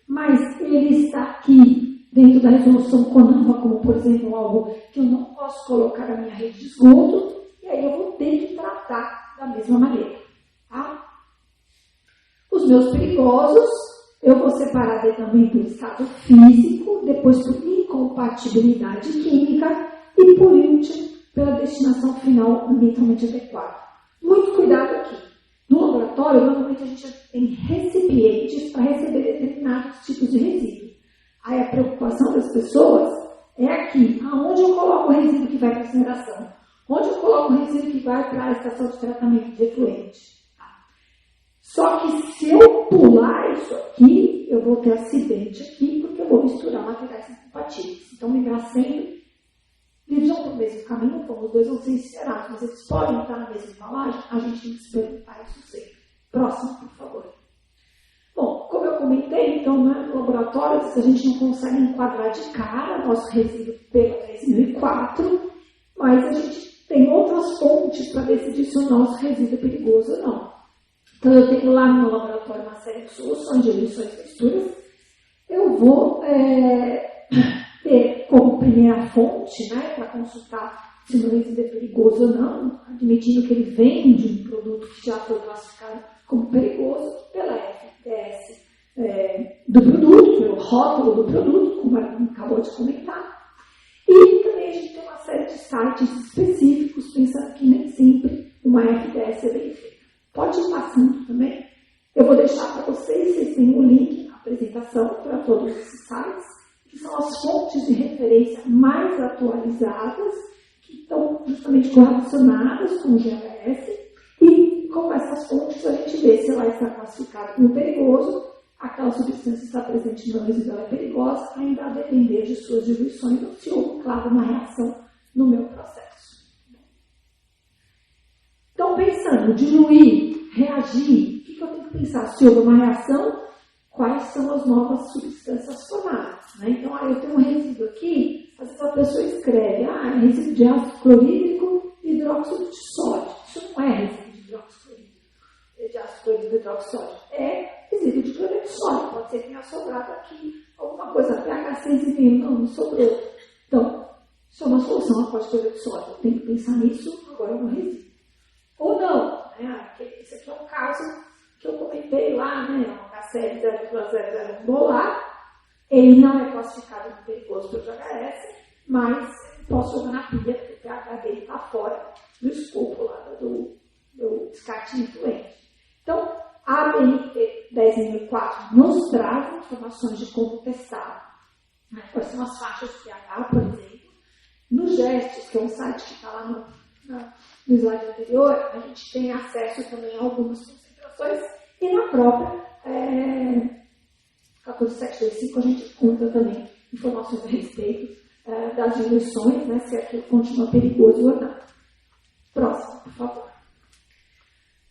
mas ele está aqui dentro da resolução CONAMA, como, por exemplo, algo que eu não posso colocar na minha rede de esgoto, e aí eu vou ter que tratar da mesma maneira. Tá? Os meus perigosos, eu vou separar também por estado físico, depois por incompatibilidade química e, por último, pela destinação final ambientalmente adequada. Muito cuidado aqui. No laboratório, normalmente a gente tem recipientes para receber determinados tipos de resíduo. Aí a preocupação das pessoas é aqui, aonde eu coloco o resíduo que vai para a incineração, onde eu coloco o resíduo que vai para a estação de tratamento de efluente. Só que se eu pular isso aqui, eu vou ter acidente aqui, porque eu vou misturar materiais incompatíveis. Então, lembrar sempre, eles vão para o mesmo caminho, como os dois vão ser incinerados, mas eles podem estar na mesma embalagem, a gente tem que se perguntar isso sempre. Próximo, por favor. Bom, como eu comentei, então, no laboratório, a gente não consegue enquadrar de cara nosso resíduo pela 10.004, mas a gente tem outras fontes para decidir se o nosso resíduo é perigoso ou não. Então, eu tenho lá no laboratório uma série de soluções de emissões e misturas. Eu vou ter como primeira fonte, para consultar se o meu resíduo é perigoso ou não, admitindo que ele vem de um produto que já foi classificado como perigoso pela FDS do produto, pelo rótulo do produto, como a gente acabou de comentar. E também a gente tem uma série de sites específicos, pensando que nem sempre uma FDS é bem feita. Pode ir passando também. Eu vou deixar para vocês têm o link na apresentação para todos esses sites, que são as fontes de referência mais atualizadas justamente correlacionadas com o GHS, e com essas fontes a gente vê se ela está classificada como perigoso, aquela substância está presente no resíduo, ela é perigosa, ainda a depender de suas diluições, ou se houve, claro, uma reação no meu processo. Então, pensando, diluir, reagir, o que eu tenho que pensar? Se houve uma reação, quais são as novas substâncias formadas? Né? Então, eu tenho um resíduo aqui, às vezes a pessoa escreve, é resíduo de ácido clorídrico e hidróxido de sódio. Isso não é resíduo de hidróxido clorídrico, de ácido clorídrico e hidróxido de sódio. É resíduo de cloreto de sódio. Pode ser que tenha sobrado aqui alguma coisa, pH 6,5, não sobrou. Então, isso é uma solução após cloreto de sódio. Eu tenho que pensar nisso agora no resíduo. Ou não, né? Esse aqui é um caso que eu comentei lá, né? O HCl 0,001 molar. Ele não é classificado como perigoso pelo GHS, mas posso jogar na pia, porque o pH dele está fora do escopo lá do descarte influente. Então, a ABNT 10.004 nos traz informações de como testar, né? Quais são as faixas de pH, por exemplo. No GESTES, que é um site que está lá no slide anterior, a gente tem acesso também a algumas concentrações, e na própria 14725 a gente conta também informações a respeito das diluições, né, se aquilo continua perigoso ou não. Próximo, por favor.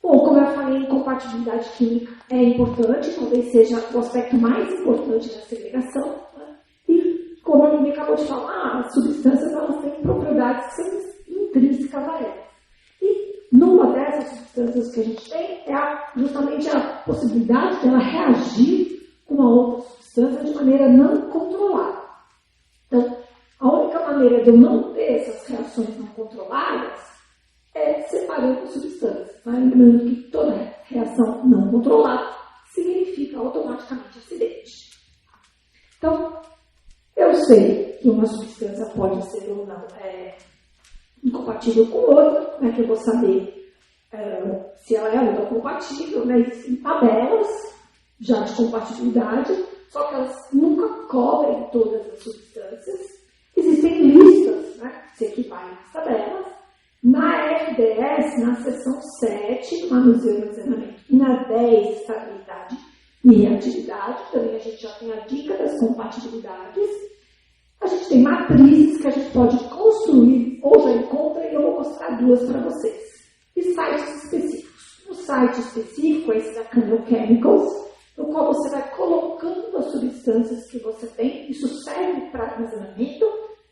Bom, como eu falei, incompatibilidade química é importante, talvez seja o aspecto mais importante da segregação, né? E, como a Aline acabou de falar, as substâncias elas têm propriedades que são intrínsecas a elas. E numa dessas substâncias que a gente tem é justamente a possibilidade de ela reagir com uma outra substância de maneira não controlada. Então, a única maneira de eu não ter essas reações não controladas é separando substâncias. Tá? Lembrando que toda reação não controlada significa automaticamente acidente. Então, eu sei que uma substância pode ser ou não incompatível com outra, como é que eu vou saber se ela é ou não compatível? Né? Existem tabelas já de compatibilidade, só que elas nunca cobrem todas as substâncias. Existem listas, né, que se equivalem às tabelas. Na FDS, na seção 7, manuseio e armazenamento, e na 10, estabilidade e reatividade, também a gente já tem a dica das compatibilidades. A gente tem matrizes que a gente pode construir, ou já encontra, e eu vou mostrar duas para vocês. E sites específicos. Um site específico é esse da Candle Chemicals, no qual você vai colocando as substâncias que você tem. Isso serve para armazenamento,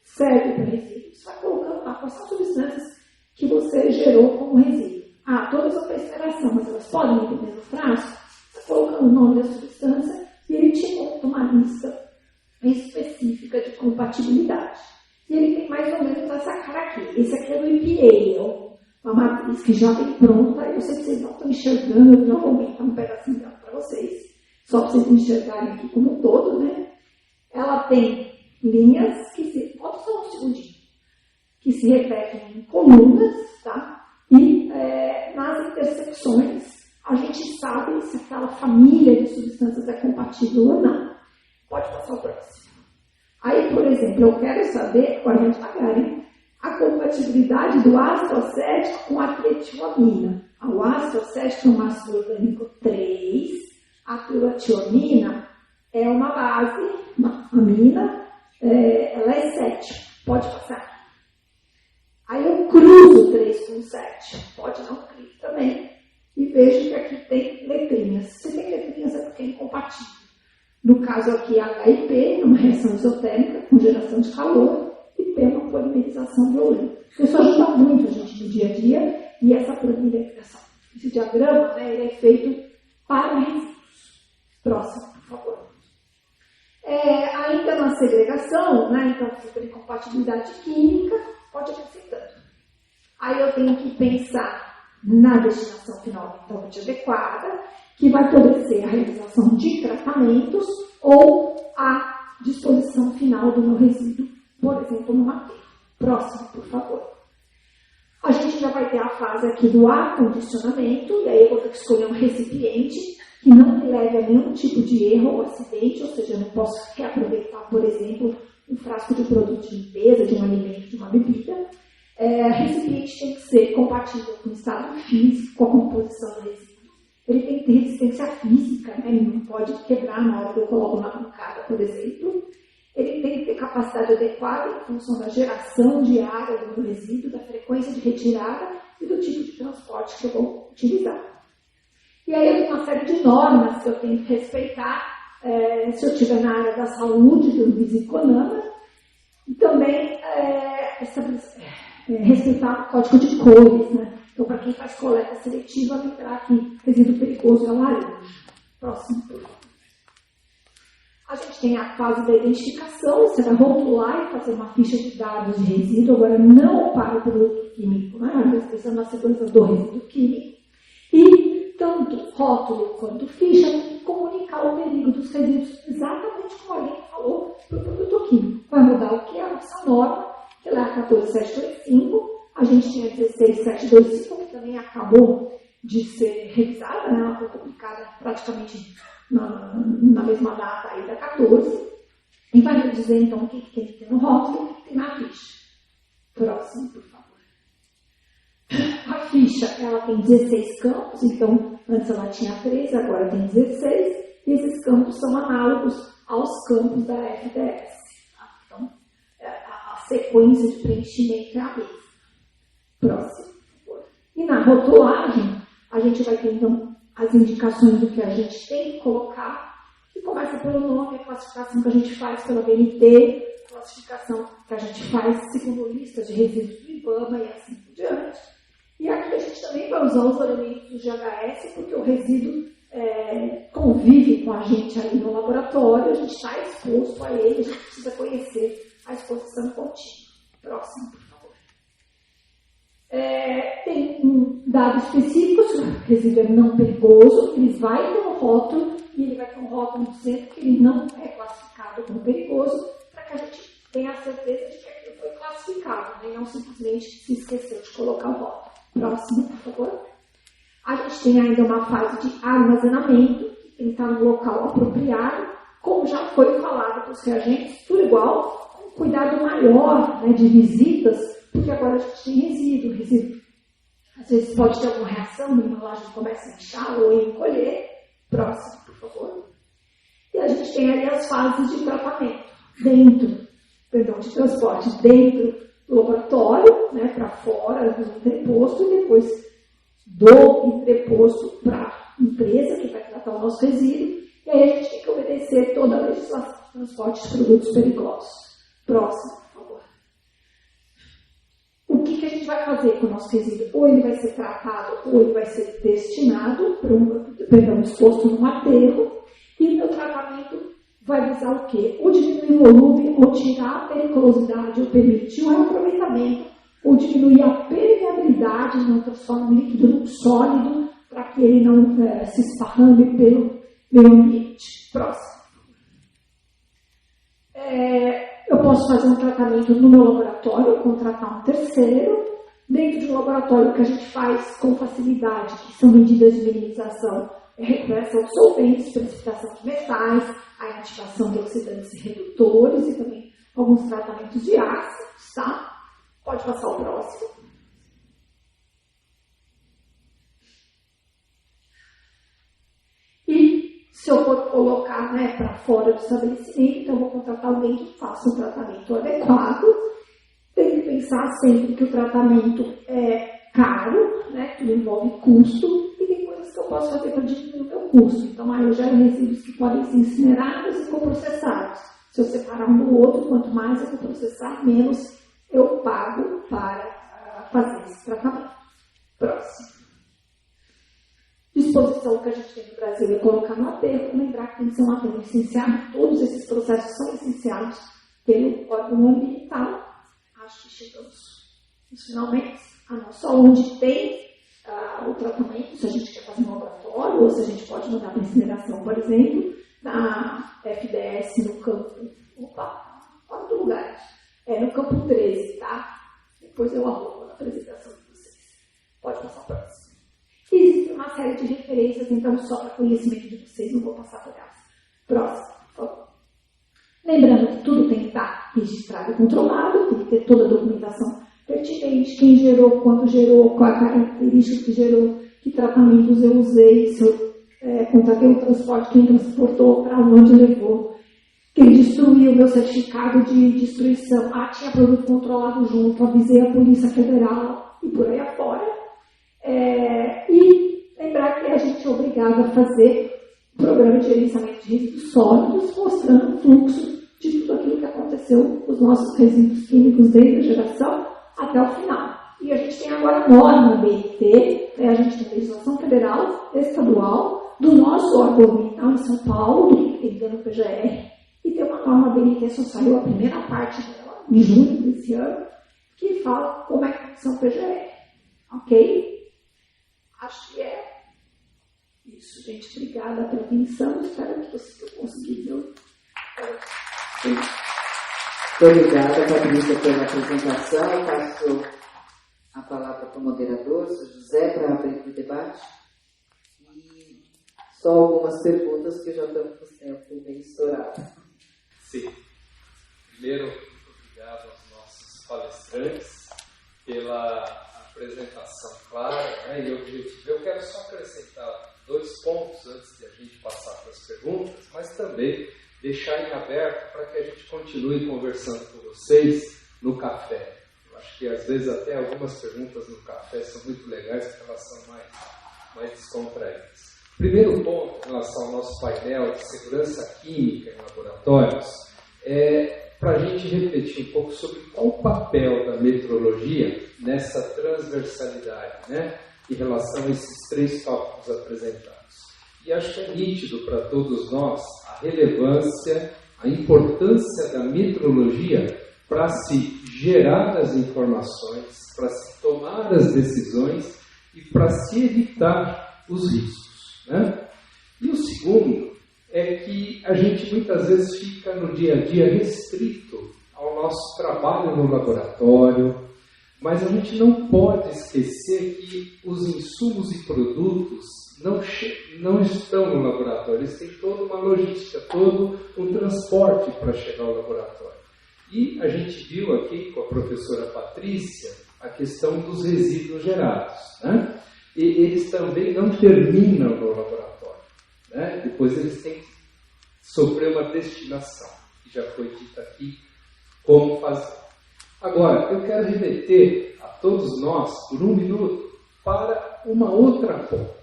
serve para resíduo. Você vai colocando lá quais são as substâncias que você gerou como resíduo. Todas são para extração, mas elas podem ir no mesmo frasco. Você colocando o nome da substância e ele te monta uma lista específica de compatibilidade. E ele tem mais ou menos essa cara aqui. Esse aqui é do EPA, é uma matriz que já vem pronta. Eu sei que vocês não estão enxergando, eu já vou aumentar um pedacinho dela para vocês, só para vocês enxergarem aqui como um todo, né? Ela tem linhas que se... Bota só um segundinho. Que se repetem em colunas, tá? E nas intersecções a gente sabe se aquela família de substâncias é compatível ou não. Pode passar o próximo. Aí, por exemplo, eu quero saber, agora a gente vai ver, a compatibilidade do ácido acético com a tretilamina. O ácido acético é um ácido orgânico 3, a tretilamina é uma base, uma amina, ela é 7. Pode passar. Aí eu cruzo 3 com 7. Pode não clicar também. E vejo que aqui tem letrinhas. Se tem letrinhas é porque é incompatível. No caso aqui, HIP, uma reação isotérmica com geração de calor, e P, uma polimerização violenta. Isso ajuda muito a gente no dia a dia, e essa planilha, esse diagrama, né, ele é feito para resíduos. Próximo, por favor. Ainda na segregação, né, então, se tem compatibilidade química, pode ir acrescentando. Aí eu tenho que pensar na destinação final totalmente adequada, que vai poder ser a realização de tratamentos ou a disposição final do meu resíduo, por exemplo, no aterro. Próximo, por favor. A gente já vai ter a fase aqui do acondicionamento, e aí eu vou ter que escolher um recipiente que não me leve a nenhum tipo de erro ou acidente, ou seja, eu não posso reaproveitar, por exemplo, um frasco de produto de limpeza, de um alimento, de uma bebida. Recipiente tem que ser compatível com o estado físico, com a composição do resíduo. Ele tem que ter resistência física, né? Ele não pode quebrar na hora que eu coloco na bancada, por exemplo. Ele tem que ter capacidade adequada em função da geração diária do resíduo, da frequência de retirada e do tipo de transporte que eu vou utilizar. E aí eu tenho uma série de normas que eu tenho que respeitar se eu estiver na área da saúde, do Visiconama, e também respeitar o código de cores, né? Então, para quem faz coleta seletiva, lembrar que resíduo perigoso é laranja. Próximo, por favor. A gente tem a fase da identificação, você vai rotular e fazer uma ficha de dados de resíduo, agora não para o produto químico, né? Pensando na segurança do resíduo químico. E tanto rótulo quanto ficha tem que comunicar o perigo dos resíduos, exatamente como a gente falou para o produto químico. Vai mudar o que é a nossa norma, que ela é a 14725, a gente tinha 16725, que também acabou de ser revisada, né? Ela foi publicada praticamente na mesma data aí da 14, e vai me dizer então o que tem que ter no rótulo e o que tem na ficha. Próximo, por favor. A ficha, ela tem 16 campos, então antes ela tinha 13, agora tem 16, e esses campos são análogos aos campos da FDS. Tá? Então, a sequência de preenchimento é a mesma. Próximo, por favor. E na rotulagem, a gente vai ter então as indicações do que a gente tem que colocar, que começa pelo nome, a classificação que a gente faz pela BNT, a classificação que a gente faz segundo listas de resíduos do IBAMA e assim por diante. E aqui a gente também vai usar os elementos do GHS, porque o resíduo convive com a gente ali no laboratório, a gente está exposto a ele, a gente precisa conhecer a exposição contínua. Próximo, por favor. Tem um dado específico, se o resíduo é não perigoso, ele vai ter um rótulo, e ele vai ter um rótulo dizendo que ele não é classificado como perigoso, para que a gente tenha a certeza de que aquilo foi classificado, né? Não simplesmente se esqueceu de colocar o rótulo. Próximo, por favor. A gente tem ainda uma fase de armazenamento, que tem que estar no local apropriado, como já foi falado para os reagentes, tudo igual, com cuidado maior, né, de visitas, porque agora a gente tem resíduo. Às vezes pode ter alguma reação, a embalagem começa a inchar ou a encolher. Próximo, por favor. E a gente tem ali as fases de tratamento, de transporte dentro do laboratório, né, para fora do entreposto, e depois do entreposto para a empresa que vai tratar o nosso resíduo, e aí a gente tem que obedecer toda a legislação de transporte de produtos perigosos. Próximo, por favor. O que a gente vai fazer com o nosso resíduo? Ou ele vai ser tratado, ou ele vai ser destinado para exposto num aterro, e o meu tratamento vai visar o quê? Ou diminuir o volume, ou tirar a periculosidade, ou permitir o reaproveitamento, ou diminuir a permeabilidade, não transforma o líquido num sólido, para que ele não se esparrame pelo meio ambiente. Próximo. Eu posso fazer um tratamento no meu laboratório, contratar um terceiro. Dentro de um laboratório, que a gente faz com facilidade, que são medidas de minimização, recuperação de solventes, precipitação de metais, a inativação de oxidantes e redutores e também alguns tratamentos de ácidos, tá? Pode passar o próximo. E se eu for colocar, né, para fora do estabelecimento, então eu vou contratar alguém que faça um tratamento adequado. Tem que pensar sempre que o tratamento é caro, né, tudo envolve custo, e tem coisas que eu posso fazer para diminuir o meu custo. Então, eu gero resíduos que podem ser incinerados e coprocessados. Se eu separar um do outro, quanto mais eu vou processar, menos eu pago para fazer esse tratamento. Próximo. Disposição que a gente tem no Brasil é colocar no aterro, lembrar que tem que ser um aterro licenciado, todos esses processos são licenciados pelo órgão ambiental. Acho que chegamos nos finalmente, não só onde tem o tratamento, se a gente quer fazer um laboratório, ou se a gente pode mandar para incineração, por exemplo, na FDS no campo, quanto lugar? No campo 13, tá? Depois eu arrumo na apresentação de vocês. Pode passar para próximo. Existe uma série de referências, então, só para conhecimento de vocês, não vou passar por elas. Próximo, por favor. Lembrando que tudo tem que estar registrado e controlado, tem que ter toda a documentação perfeita. pertinente, quem gerou, quando gerou, qual a característica que gerou, que tratamentos eu usei, se eu contratei o transporte, quem transportou, para onde levou, quem destruiu o meu certificado de destruição, tinha produto controlado junto, avisei a Polícia Federal e por aí afora. E lembrar que a gente é obrigado a fazer um programa de gerenciamento de resíduos sólidos, mostrando o fluxo de tudo aquilo que aconteceu com os nossos resíduos químicos desde a geração até o final. E a gente tem agora a norma BNT, a gente tem legislação federal, estadual, do nosso órgão ambiental em São Paulo, do que tem no PGR, e tem uma norma BNT, só saiu a primeira parte dela, em junho desse ano, que fala como é que funciona o PGR. Ok? Acho que é isso, gente. Obrigada pela atenção. Espero que você consiga. Muito obrigada, Patrícia, pela apresentação. Passo a palavra para o moderador, Sr. José, para abrir o debate. E só algumas perguntas, que eu já estou com o tempo bem estourado. Sim. Primeiro, obrigado aos nossos palestrantes pela apresentação clara, e objetiva. Eu quero só acrescentar 2 pontos antes de a gente passar para as perguntas, mas também deixar em aberto para que a gente continue conversando com vocês no café. Eu acho que às vezes até algumas perguntas no café são muito legais porque elas são mais descontraídas. Primeiro ponto em relação ao nosso painel de segurança química em laboratórios é para a gente refletir um pouco sobre qual o papel da metrologia nessa transversalidade, né, em relação a esses 3 tópicos apresentados. E acho que é nítido para todos nós a relevância, a importância da metrologia para se gerar as informações, para se tomar as decisões e para se evitar os riscos, né? E o segundo é que a gente muitas vezes fica no dia a dia restrito ao nosso trabalho no laboratório, mas a gente não pode esquecer que os insumos e produtos não estão no laboratório, eles têm toda uma logística, todo um transporte para chegar ao laboratório. E a gente viu aqui com a professora Patrícia a questão dos resíduos gerados, né? E eles também não terminam no laboratório, né? Depois eles têm que sofrer uma destinação, que já foi dita aqui como fazer. Agora, eu quero remeter a todos nós, por 1 minuto, para uma outra ponta,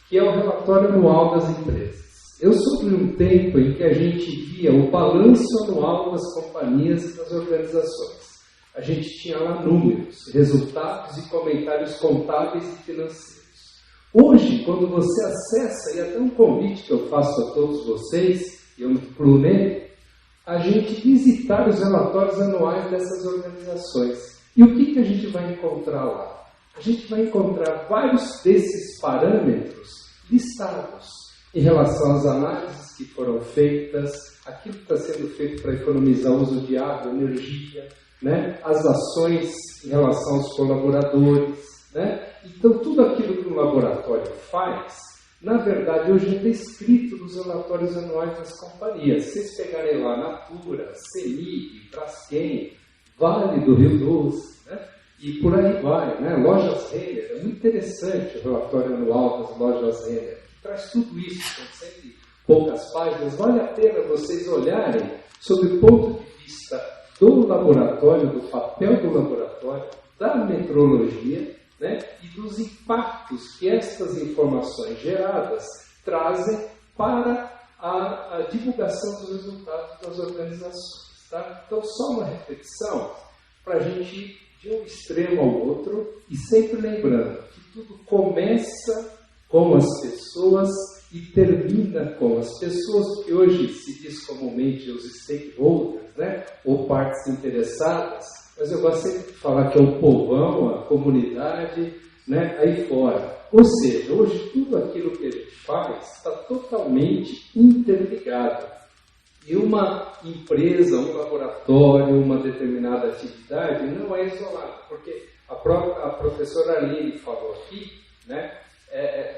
que é o relatório anual das empresas. Eu sou de um tempo em que a gente via o balanço anual das companhias e das organizações. A gente tinha lá números, resultados e comentários contábeis e financeiros. Hoje, quando você acessa, e até um convite que eu faço a todos vocês, e eu incluo nele, a gente visitar os relatórios anuais dessas organizações. E o que a gente vai encontrar lá? A gente vai encontrar vários desses parâmetros listados em relação às análises que foram feitas, aquilo que está sendo feito para economizar o uso de água, energia, né? As ações em relação aos colaboradores, né? Então, tudo aquilo que um laboratório faz, na verdade, hoje é descrito nos relatórios anuais das companhias. Se vocês pegarem lá Natura, CEMIG, Braskem, Vale do Rio Doce, né? E por aí vai, né? Lojas Renner, é muito interessante o relatório anual das lojas Renner, que traz tudo isso, com 100 e poucas páginas. Vale a pena vocês olharem sob o ponto de vista do laboratório, do papel do laboratório, da metrologia, né? E dos impactos que estas informações geradas trazem para a divulgação dos resultados das organizações. Tá? Então, só uma reflexão para a gente ir de um extremo ao outro e sempre lembrando que tudo começa com as pessoas e termina com as pessoas, que hoje se diz comumente os stakeholders, né? Ou partes interessadas, mas eu gosto sempre de falar que é o povão, a comunidade, né? Aí fora. Ou seja, hoje tudo aquilo que a gente faz está totalmente interligado. E uma empresa, um laboratório, uma determinada atividade não é isolada, porque a professora Aline falou aqui, né,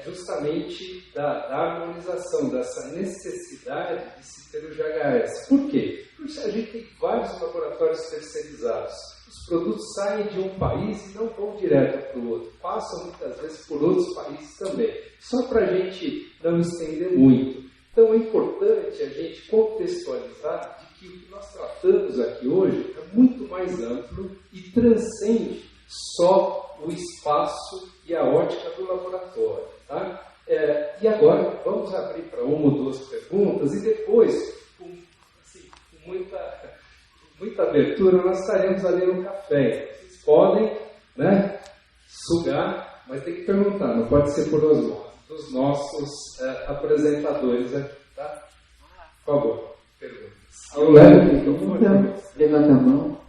justamente da harmonização, dessa necessidade de se ter o GHS. Por quê? Porque a gente tem vários laboratórios terceirizados, Os produtos saem de um país e não vão direto para o outro. Passam muitas vezes por outros países também. Só para a gente não estender muito. Então é importante a gente contextualizar de que o que nós tratamos aqui hoje é muito mais amplo e transcende só o espaço e a ótica do laboratório. Tá? E agora vamos abrir para uma ou duas perguntas e depois, com muita abertura, nós estaremos ali no café. Vocês podem, né, sugar, mas tem que perguntar, não pode ser por osmose, dos nossos apresentadores aqui, tá? Por favor, perguntas. Levanta a mão.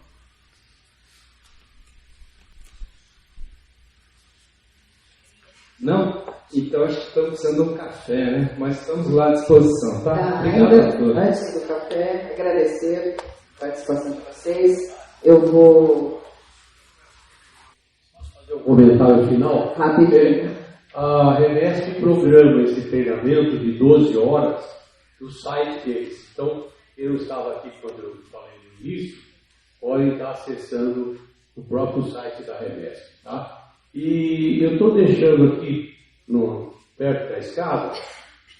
Não? Então acho que estamos precisando de um café, né? Mas estamos lá à disposição, tá? Obrigado a todos. Antes do café, agradecer a participação de vocês. Eu vou fazer um comentário final. Rapidinho. A REMESP programa esse treinamento de 12 horas no site deles. Então, quem não estava aqui quando eu falei no início, pode estar acessando o próprio site da REMESP, tá? E eu estou deixando aqui, perto da escada,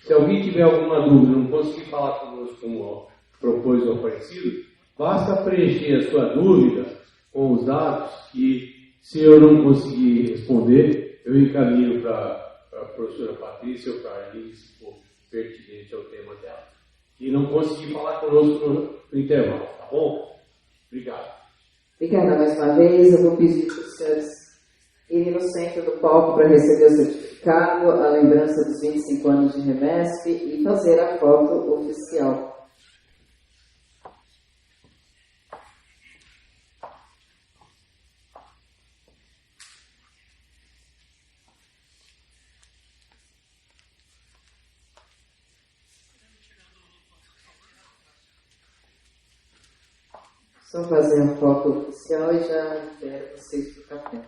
se alguém tiver alguma dúvida, não conseguir falar conosco como propôs o Aparecido, basta preencher a sua dúvida com os dados que, se eu não conseguir responder, eu encaminho para a professora Patrícia ou para a Arlene, se for pertinente ao tema dela. E não conseguir falar conosco no intervalo, tá bom? Obrigado. Obrigada mais uma vez. Eu vou pedir para os senhores irem no centro do palco para receber o certificado, a lembrança dos 25 anos de REMESP e fazer a foto oficial. Só fazer a foto oficial e já libero vocês para o café.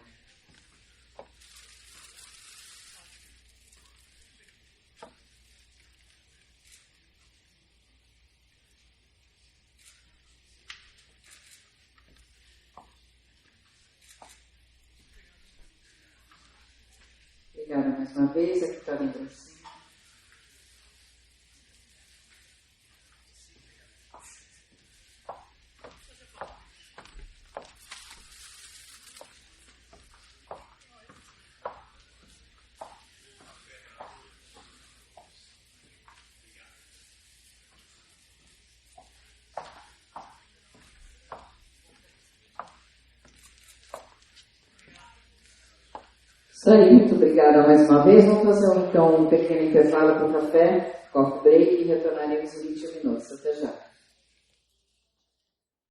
Obrigada mais uma vez, aqui está a lembrancinha. Isso aí, muito obrigada mais uma vez. Vamos fazer então um pequeno intervalo para o café, coffee break, e retornaremos em 20 minutos. Até já.